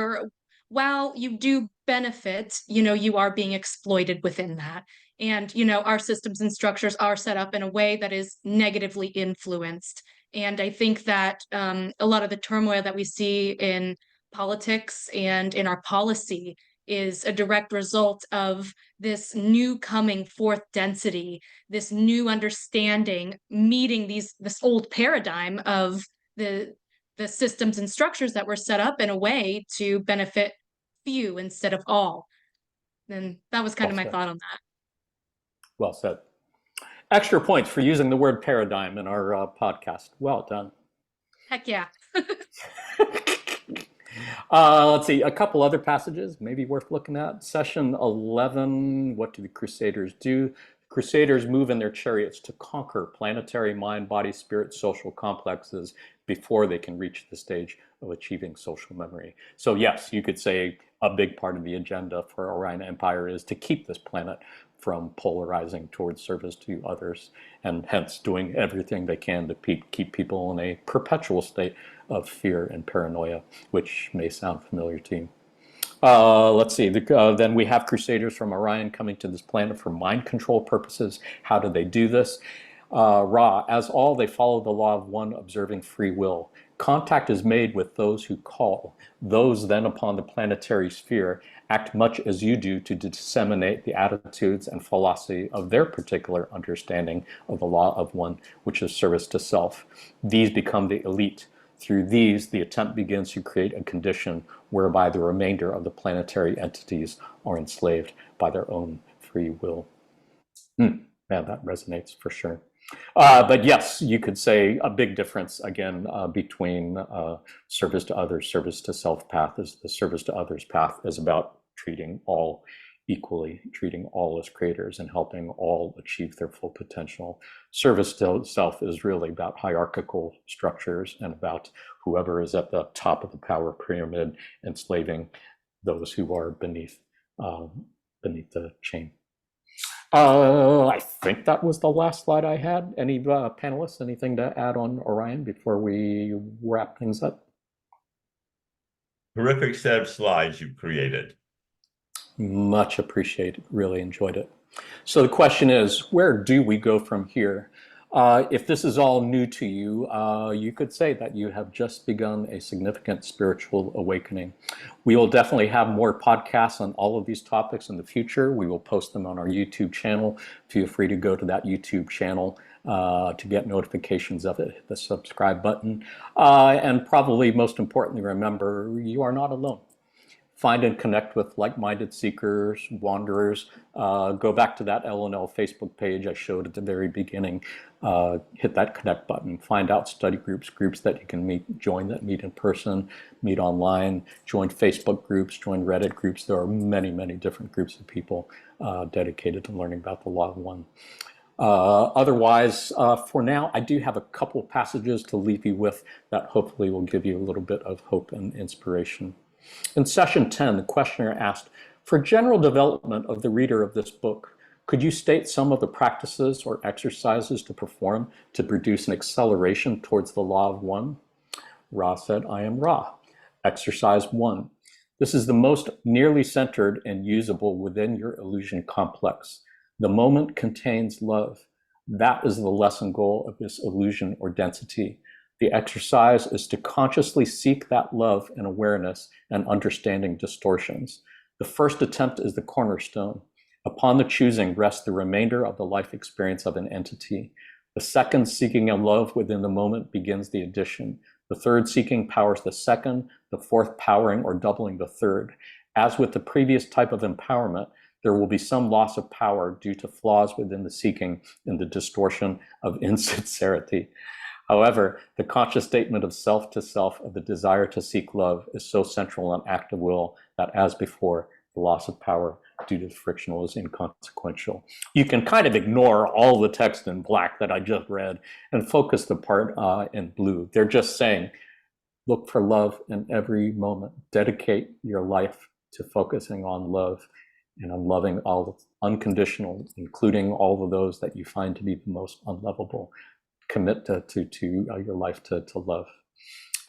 while you do benefit, you know, you are being exploited within that. And, you know, our systems and structures are set up in a way that is negatively influenced. And I think that a lot of the turmoil that we see in politics and in our policy is a direct result of this new coming forth density, this new understanding, meeting this old paradigm of the systems and structures that were set up in a way to benefit few instead of all. And that was kind of my thought on that. Well said. Extra points for using the word paradigm in our podcast. Well done. Heck yeah. Let's see, a couple other passages maybe worth looking at. Session 11, what do the Crusaders do? Crusaders move in their chariots to conquer planetary mind, body, spirit, social complexes before they can reach the stage of achieving social memory. So yes, you could say a big part of the agenda for Orion Empire is to keep this planet from polarizing towards service to others, and hence doing everything they can to keep people in a perpetual state of fear and paranoia, which may sound familiar to you. Let's see, then we have Crusaders from Orion coming to this planet for mind control purposes. How do they do this? Ra, as all, they follow the law of one, observing free will. Contact is made with those who call. Those then upon the planetary sphere act much as you do to disseminate the attitudes and philosophy of their particular understanding of the law of one, which is service to self. These become the elite. Through these, the attempt begins to create a condition whereby the remainder of the planetary entities are enslaved by their own free will. Yeah, that resonates for sure. But yes, you could say a big difference again between service to others, service to self path is the service to others path is about treating all equally, treating all as creators and helping all achieve their full potential. Service to self is really about hierarchical structures and about whoever is at the top of the power pyramid enslaving those who are beneath the chain. I think that was the last slide I had. Any panelists, anything to add on Orion before we wrap things up? Terrific set of slides you've created. Much appreciated. Really enjoyed it. So the question is, where do we go from here? If this is all new to you, you could say that you have just begun a significant spiritual awakening. We will definitely have more podcasts on all of these topics in the future. We will post them on our YouTube channel. Feel free to go to that YouTube channel to get notifications of it. Hit the subscribe button. And probably most importantly, remember, you are not alone. Find and connect with like-minded seekers, wanderers. Go back to that LNL Facebook page I showed at the very beginning. Hit that connect button. Find out study groups that you can join that meet in person, meet online, join Facebook groups, join Reddit groups. There are many, many different groups of people dedicated to learning about the law of one. Otherwise, for now, I do have a couple of passages to leave you with that hopefully will give you a little bit of hope and inspiration. In session 10, the questioner asked, for general development of the reader of this book, could you state some of the practices or exercises to perform to produce an acceleration towards the law of one? Ra said, I am Ra. Exercise 1. This is the most nearly centered and usable within your illusion complex. The moment contains love. That is the lesson goal of this illusion or density. The exercise is to consciously seek that love and awareness and understanding distortions. The first attempt is the cornerstone. Upon the choosing rests the remainder of the life experience of an entity. The second seeking of love within the moment begins the addition. The third seeking powers the second, the fourth powering or doubling the third. As with the previous type of empowerment, there will be some loss of power due to flaws within the seeking and the distortion of insincerity. However, the conscious statement of self to self of the desire to seek love is so central an act of will that, as before, the loss of power due to the frictional is inconsequential. You can kind of ignore all the text in black that I just read and focus the part in blue. They're just saying, look for love in every moment. Dedicate your life to focusing on love and on loving all unconditional, including all of those that you find to be the most unlovable. Commit to your life to love.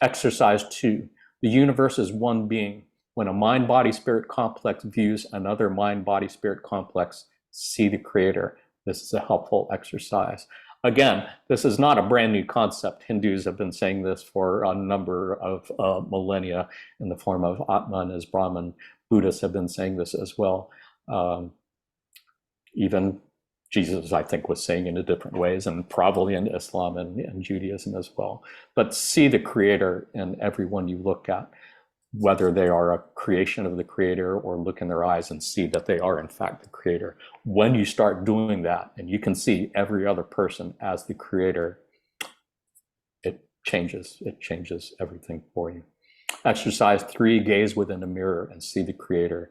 Exercise 2. The universe is one being. When a mind-body-spirit complex views another mind-body-spirit complex, see the creator. This is a helpful exercise. Again, this is not a brand new concept. Hindus have been saying this for a number of millennia in the form of Atman as Brahman. Buddhists have been saying this as well. Even Jesus, I think, was saying in different ways, and probably in Islam and Judaism as well. But see the creator in everyone you look at, whether they are a creation of the creator or look in their eyes and see that they are in fact the creator. When you start doing that and you can see every other person as the creator, it changes everything for you. Exercise 3, gaze within a mirror and see the creator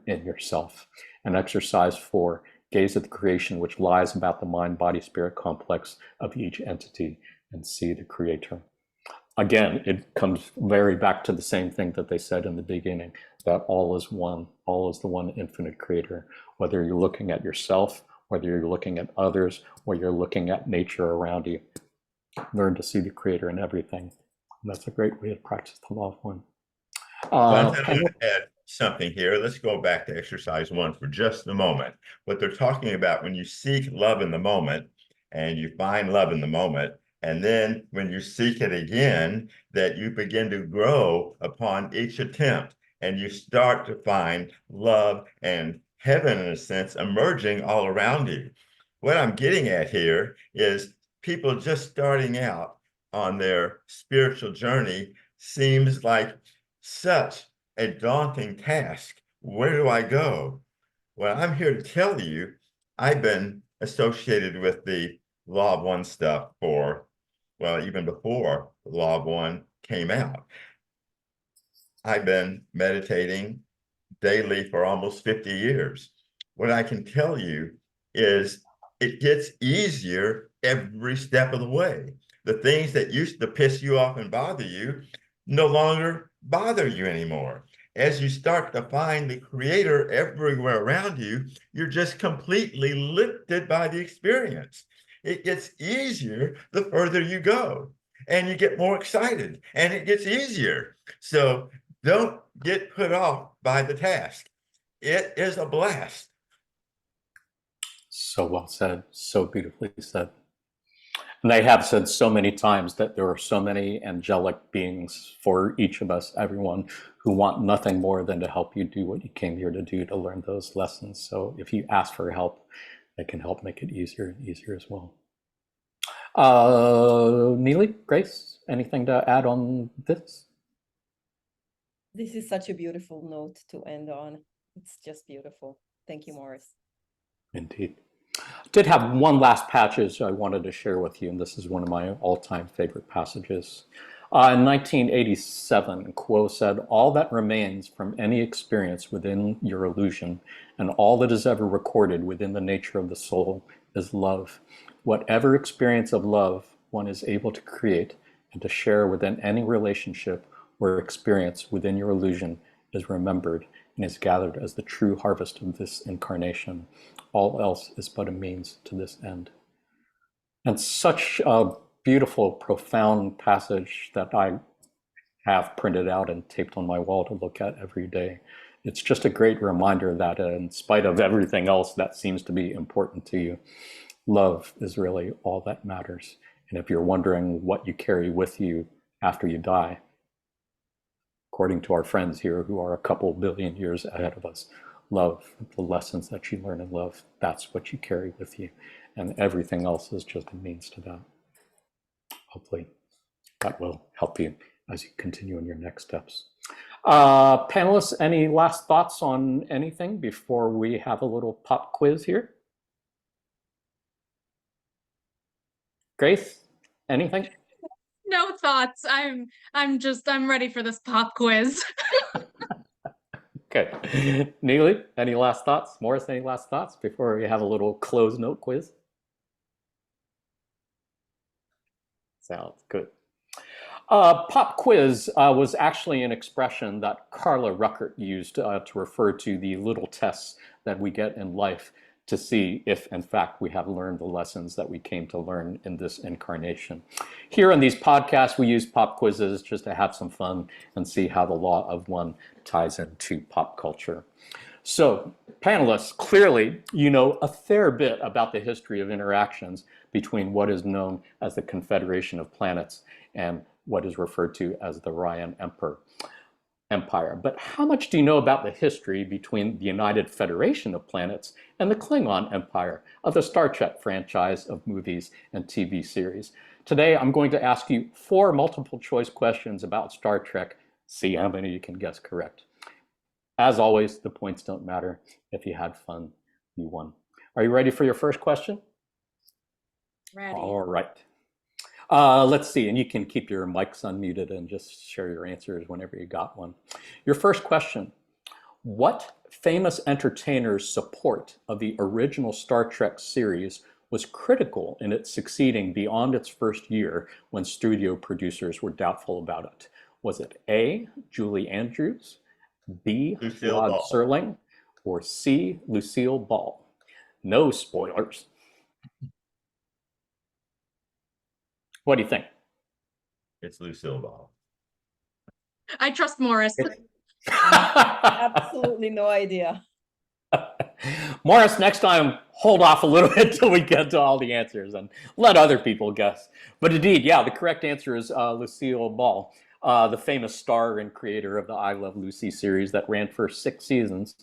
in yourself. And exercise 4, gaze at the creation which lies about the mind, body, spirit complex of each entity and see the creator. Again, it comes very back to the same thing that they said in the beginning, that all is one, all is the one infinite creator. Whether you're looking at yourself, whether you're looking at others, or you're looking at nature around you, learn to see the creator in everything. And that's a great way to practice the law of one. I'm going to add something here. Let's go back to exercise 1 for just a moment. What they're talking about when you seek love in the moment and you find love in the moment, And then when you seek it again, that you begin to grow upon each attempt, and you start to find love and heaven, in a sense, emerging all around you. What I'm getting at here is people just starting out on their spiritual journey seems like such a daunting task. Where do I go? Well, I'm here to tell you, I've been associated with the Law of One stuff for, well, even before the Law of One came out. I've been meditating daily for almost 50 years. What I can tell you is it gets easier every step of the way. The things that used to piss you off and bother you no longer bother you anymore. As you start to find the creator everywhere around you, you're just completely lifted by the experience. It gets easier the further you go, and you get more excited, and it gets easier. So don't get put off by the task. It is a blast. So well said, so beautifully said. And they have said so many times that there are so many angelic beings for each of us, everyone, who want nothing more than to help you do what you came here to do, to learn those lessons. So if you ask for help, they can help make it easier and easier as well. Neely, Grace, anything to add on this? This is such a beautiful note to end on. It's just beautiful. Thank you, Morris. Indeed. Did have one last passage I wanted to share with you, and this is one of my all-time favorite passages. In 1987, Kuo said, "All that remains from any experience within your illusion, and all that is ever recorded within the nature of the soul, is love. Whatever experience of love one is able to create and to share within any relationship or experience within your illusion is remembered and is gathered as the true harvest of this incarnation. All else is but a means to this end." And such a beautiful, profound passage that I have printed out and taped on my wall to look at every day. It's just a great reminder that in spite of everything else that seems to be important to you, love is really all that matters. And if you're wondering what you carry with you after you die, according to our friends here who are a couple billion years ahead of us, love, the lessons that you learn in love, that's what you carry with you. And everything else is just a means to that. Hopefully that will help you as you continue in your next steps. Panelists, any last thoughts on anything before we have a little pop quiz here? Grace, anything? No thoughts. I'm ready for this pop quiz. Okay. Neely, any last thoughts? Morris, any last thoughts before we have a little close note quiz? Sounds good. Pop quiz was actually an expression that Carla Ruckert used to refer to the little tests that we get in life to see if, in fact, we have learned the lessons that we came to learn in this incarnation. Here in these podcasts, we use pop quizzes just to have some fun and see how the Law of One ties into pop culture. So, panelists, clearly you know a fair bit about the history of interactions between what is known as the Confederation of Planets and what is referred to as the Orion Empire. But how much do you know about the history between the United Federation of Planets and the Klingon Empire of the Star Trek franchise of movies and TV series? Today, I'm going to ask you 4 multiple choice questions about Star Trek. See how many you can guess correct. As always, the points don't matter. If you had fun, you won. Are you ready for your first question? Ready. All right. Let's see, and you can keep your mics unmuted and just share your answers whenever you got one. Your first question: what famous entertainer's support of the original Star Trek series was critical in its succeeding beyond its first year when studio producers were doubtful about it? Was it A, Julie Andrews, B, Lucille Rod Ball. Serling, or C, Lucille Ball? No spoilers. What do you think? It's Lucille Ball. I trust Morris. Absolutely no idea. Morris, next time, hold off a little bit till we get to all the answers and let other people guess. But indeed, yeah, the correct answer is Lucille Ball, the famous star and creator of the I Love Lucy series that ran for 6 seasons,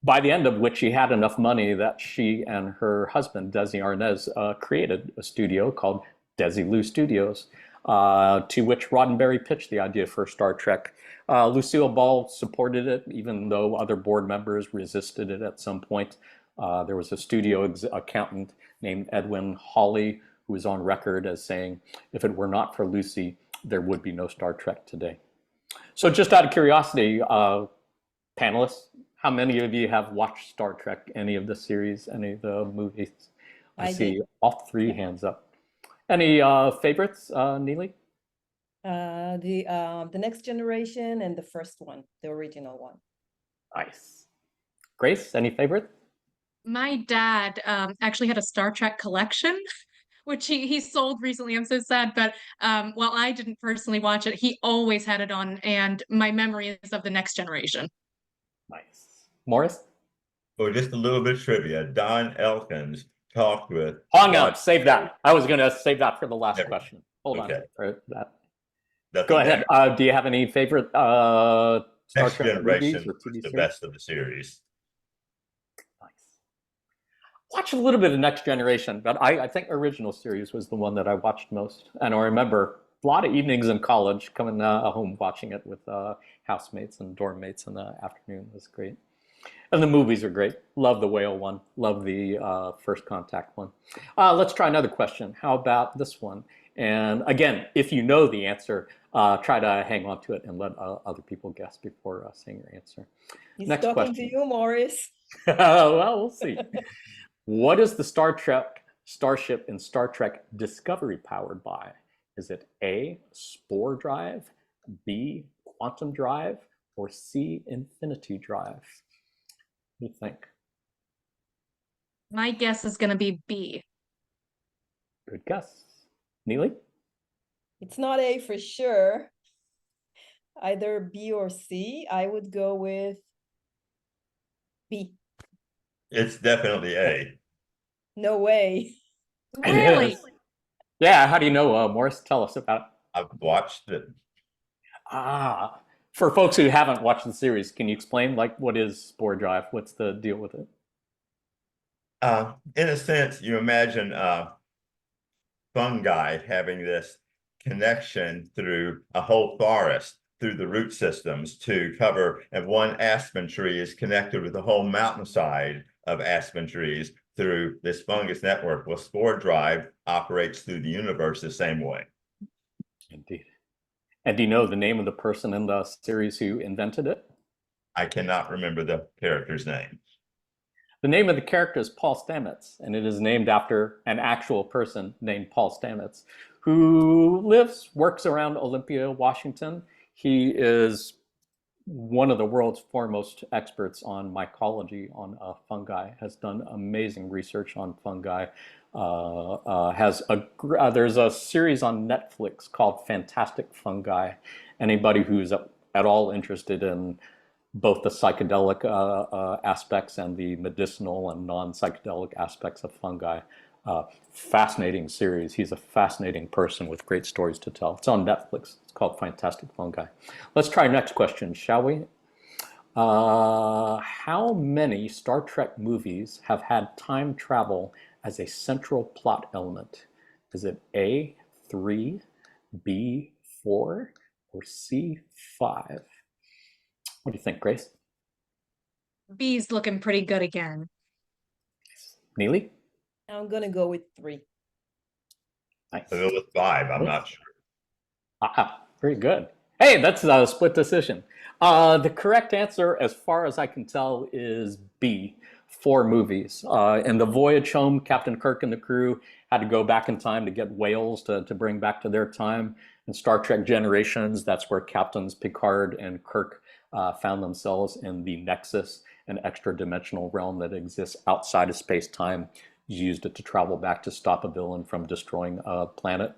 by the end of which she had enough money that she and her husband, Desi Arnaz, created a studio called Desilu Studios, to which Roddenberry pitched the idea for Star Trek. Lucille Ball supported it, even though other board members resisted it at some point. There was a studio accountant named Edwin Hawley who was on record as saying, if it were not for Lucy, there would be no Star Trek today. So just out of curiosity, panelists, how many of you have watched Star Trek, any of the series, any of the movies? I see all 3 hands up. Any favorites, Neely? The Next Generation and the first one, the original one. Nice. Grace, any favorite? My dad actually had a Star Trek collection, which he sold recently. I'm so sad, but while I didn't personally watch it, he always had it on, and my memory is of the Next Generation. Nice. Morris? Oh, just a little bit of trivia. Don Elkins talked with. Hang on, save that. I was going to save that for the last Never. question. Hold Okay. on. For that. Nothing Go ahead. there. Do you have any favorite Star Next Trek Generation movies or was TV the series? best of the series. Nice. Watch a little bit of Next Generation, but I think original series was the one that I watched most. And I remember a lot of evenings in college coming home watching it with housemates and dorm mates in the afternoon. It was great. And the movies are great. Love the whale one. Love the First Contact one. Let's try another question. How about this one? And again, if you know the answer, try to hang on to it and let other people guess before saying your answer. He's Next talking question. to you, Morris. Well, we'll see. What is the Star Trek starship in Star Trek Discovery powered by? Is it A, spore drive, B, quantum drive, or C, infinity drive? What do you think? My guess is going to be B. Good guess. Neely? It's not A for sure. Either B or C. I would go with B. It's definitely A. No way. It Really? is. Yeah, how do you know, Morris? Tell us about it. I've watched it. For folks who haven't watched the series, can you explain, like, what is spore drive? What's the deal with it? In a sense, you imagine fungi having this connection through a whole forest, through the root systems to cover, and one aspen tree is connected with the whole mountainside of aspen trees through this fungus network. Well, spore drive operates through the universe the same way. Indeed. And do you know the name of the person in the series who invented it? I cannot remember the character's name. The name of the character is Paul Stamets, and it is named after an actual person named Paul Stamets, who works around Olympia, Washington. He is one of the world's foremost experts on mycology, on fungi, has done amazing research on fungi. There's a series on Netflix called Fantastic Fungi. Anybody who's at all interested in both the psychedelic aspects and the medicinal and non-psychedelic aspects of fungi. Fascinating series. He's a fascinating person with great stories to tell. It's on Netflix. It's called Fantastic Fungi. Let's try next question, shall we? How many Star Trek movies have had time travel as a central plot element? Is it A, 3, B, 4, or C, 5? What do you think, Grace? B's looking pretty good again. Neely? I'm gonna go with 3. Nice. I'll go with 5. I'm not sure. Very good. Hey, that's a split decision. The correct answer, as far as I can tell, is B, 4 movies. In the voyage home, Captain Kirk and the crew had to go back in time to get whales to bring back to their time. In Star Trek Generations, that's where Captains Picard and Kirk found themselves in the Nexus, an extra-dimensional realm that exists outside of space-time. Used it to travel back to stop a villain from destroying a planet.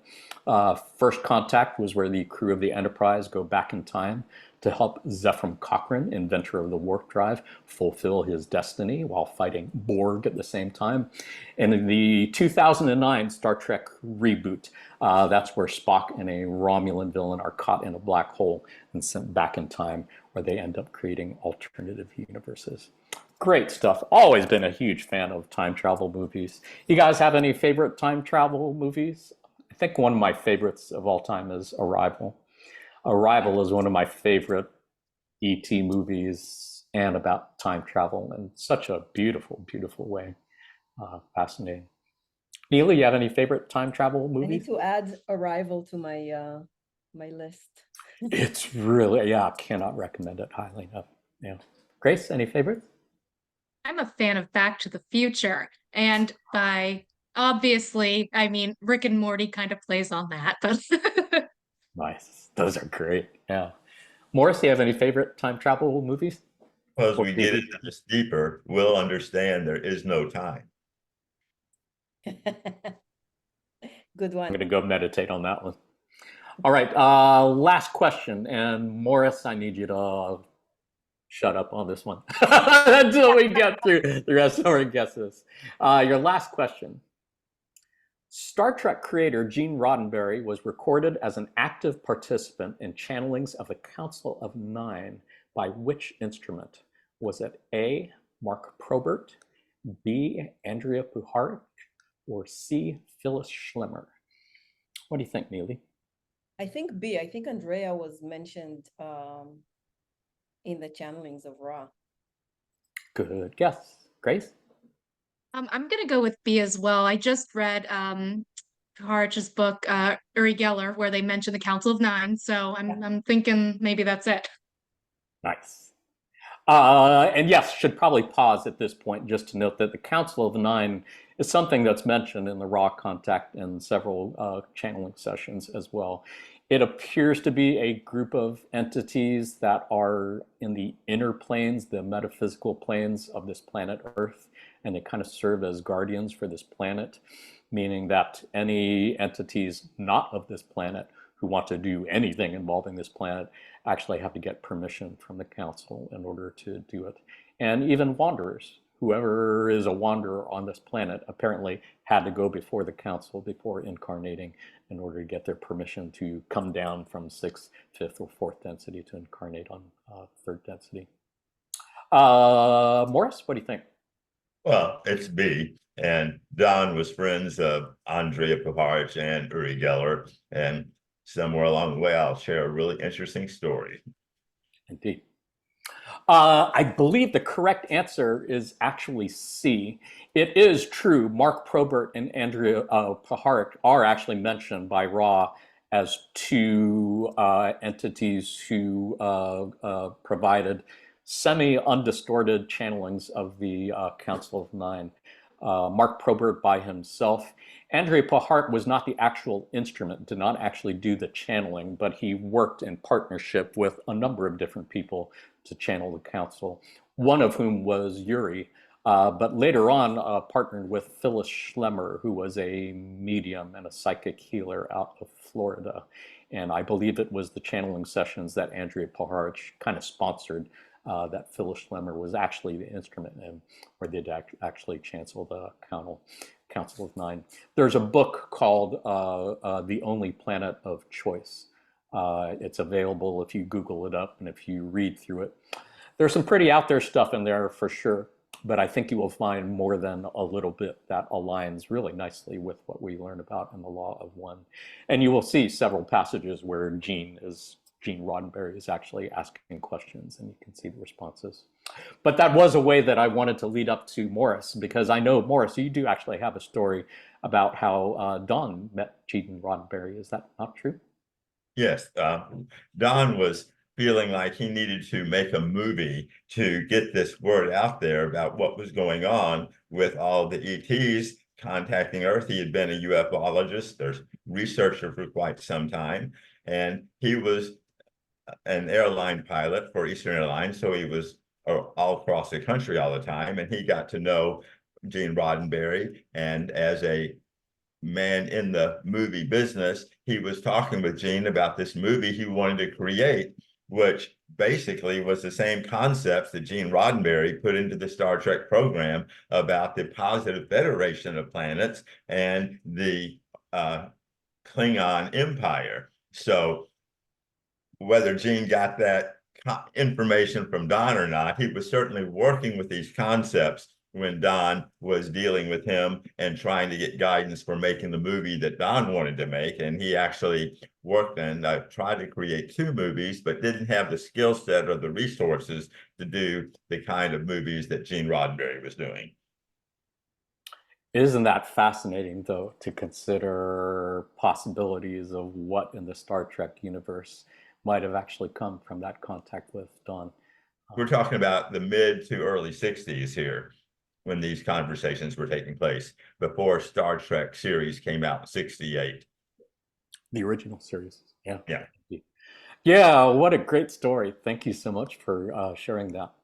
First Contact was where the crew of the Enterprise go back in time to help Zephram Cochrane, inventor of the warp drive, fulfill his destiny while fighting Borg at the same time. And in the 2009 Star Trek reboot, that's where Spock and a Romulan villain are caught in a black hole and sent back in time, where they end up creating alternative universes. Great stuff. Always been a huge fan of time travel movies. You guys have any favorite time travel movies? I think one of my favorites of all time is Arrival. Arrival is one of my favorite E.T. movies, and about time travel in such a beautiful, beautiful way. Fascinating. Neely, you have any favorite time travel I need movies? to add Arrival to my my list. It's really, yeah, cannot recommend it highly enough. Yeah. Grace, any favorites? I'm a fan of Back to the Future, and by obviously, I mean Rick and Morty kind of plays on that, but Nice. Those are great. Yeah. Morris, do you have any favorite time travel movies? Well, as Or we get TV? into this deeper, we'll understand there is no time. Good I'm one. going to go meditate on that one. All right. Last question. And Morris, I need you to shut up on this one until we get through the rest of our guesses. Your last question. Star Trek creator Gene Roddenberry was recorded as an active participant in channelings of the Council of Nine by which instrument? Was it A, Mark Probert, B, Andrea Puharich, or C, Phyllis Schlemmer? What do you think, Neely? I think B. I think Andrea was mentioned in the channelings of Ra. Good guess. Grace? I'm gonna go with B as well. I just read Puharich's book, Uri Geller, where they mention the Council of Nine, so I'm thinking maybe that's it. Nice. And yes, should probably pause at this point just to note that the Council of Nine is something that's mentioned in the Raw Contact and several channeling sessions as well. It appears to be a group of entities that are in the inner planes, the metaphysical planes of this planet Earth, and they kind of serve as guardians for this planet, meaning that any entities not of this planet who want to do anything involving this planet actually have to get permission from the council in order to do it. And even wanderers, whoever is a wanderer on this planet apparently had to go before the council before incarnating in order to get their permission to come down from 6th, 5th, or 4th density to incarnate on 3rd density. Morris, what do you think? Well, it's B. And Don was friends of Andrea Puharich and Uri Geller. And somewhere along the way, I'll share a really interesting story. Indeed. I believe the correct answer is actually C. It is true, Mark Probert and Andrea Puharich are actually mentioned by Ra as two entities who provided semi-undistorted channelings of the Council of Nine. Mark Probert by himself. Andrea Puharich was not the actual instrument, did not actually do the channeling, but he worked in partnership with a number of different people to channel the council, one of whom was Uri, but later on partnered with Phyllis Schlemmer, who was a medium and a psychic healer out of Florida. And I believe it was the channeling sessions that Andrea Puharich kind of sponsored that Phyllis Schlemmer was actually the instrument in, where they'd actually channel the Council of Nine. There's a book called The Only Planet of Choice. It's available if you Google it up and if you read through it. There's some pretty out there stuff in there for sure, but I think you will find more than a little bit that aligns really nicely with what we learn about in the Law of One. And you will see several passages where Gene Roddenberry is actually asking questions, and you can see the responses. But that was a way that I wanted to lead up to Morris, because I know, Morris, you do actually have a story about how Don met Gene Roddenberry. Is that not true? Yes, Don was feeling like he needed to make a movie to get this word out there about what was going on with all the ETs contacting Earth. He had been a UFOologist, there's researcher for quite some time, and he was an airline pilot for Eastern Airlines, so he was all across the country all the time, and he got to know Gene Roddenberry. And as a man in the movie business, he was talking with Gene about this movie he wanted to create, which basically was the same concepts that Gene Roddenberry put into the Star Trek program about the positive Federation of Planets and the Klingon Empire. So whether Gene got that information from Don or not, he was certainly working with these concepts when Don was dealing with him and trying to get guidance for making the movie that Don wanted to make. And he actually worked and tried to create 2 movies, but didn't have the skill set or the resources to do the kind of movies that Gene Roddenberry was doing. Isn't that fascinating, though, to consider possibilities of what in the Star Trek universe might have actually come from that contact with Don? We're talking about the mid to early 60s here when these conversations were taking place, before Star Trek series came out in 68. The original series. Yeah. Yeah. Yeah, what a great story. Thank you so much for sharing that.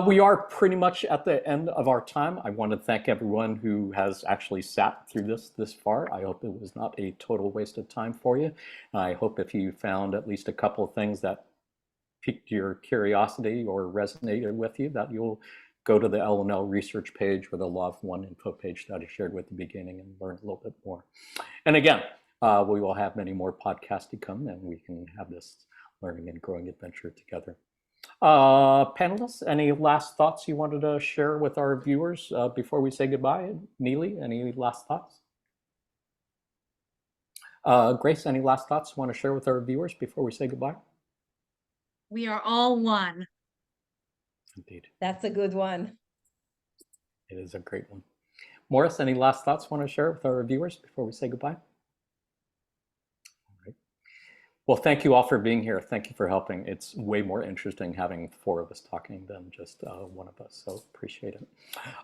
We are pretty much at the end of our time. I want to thank everyone who has actually sat through this far. I hope it was not a total waste of time for you. I hope if you found at least a couple of things that piqued your curiosity or resonated with you, that you'll go to the LNL research page or the Law of One info page that I shared with the beginning and learn a little bit more. And again, we will have many more podcasts to come, and we can have this learning and growing adventure together. Panelists, any last thoughts you wanted to share with our viewers before we say goodbye? Neely, any last thoughts? Grace, any last thoughts you want to share with our viewers before we say goodbye? We are all one. Indeed. That's a good one. It is a great one. Morris, any last thoughts you want to share with our viewers before we say goodbye? All right. Well, thank you all for being here. Thank you for helping. It's way more interesting having 4 of us talking than just one of us, so appreciate it.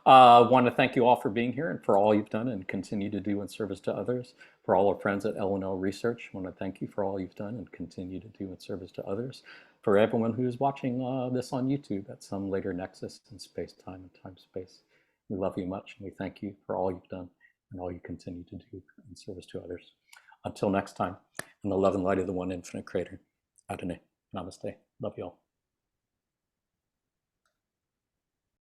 Want to thank you all for being here and for all you've done and continue to do in service to others. For all our friends at LNL Research, I want to thank you for all you've done and continue to do in service to others. For everyone who's watching this on YouTube at some later nexus in space-time and time-space, we love you much and we thank you for all you've done and all you continue to do in service to others. Until next time, in the love and light of the one infinite creator, Adonai, namaste. Love you all.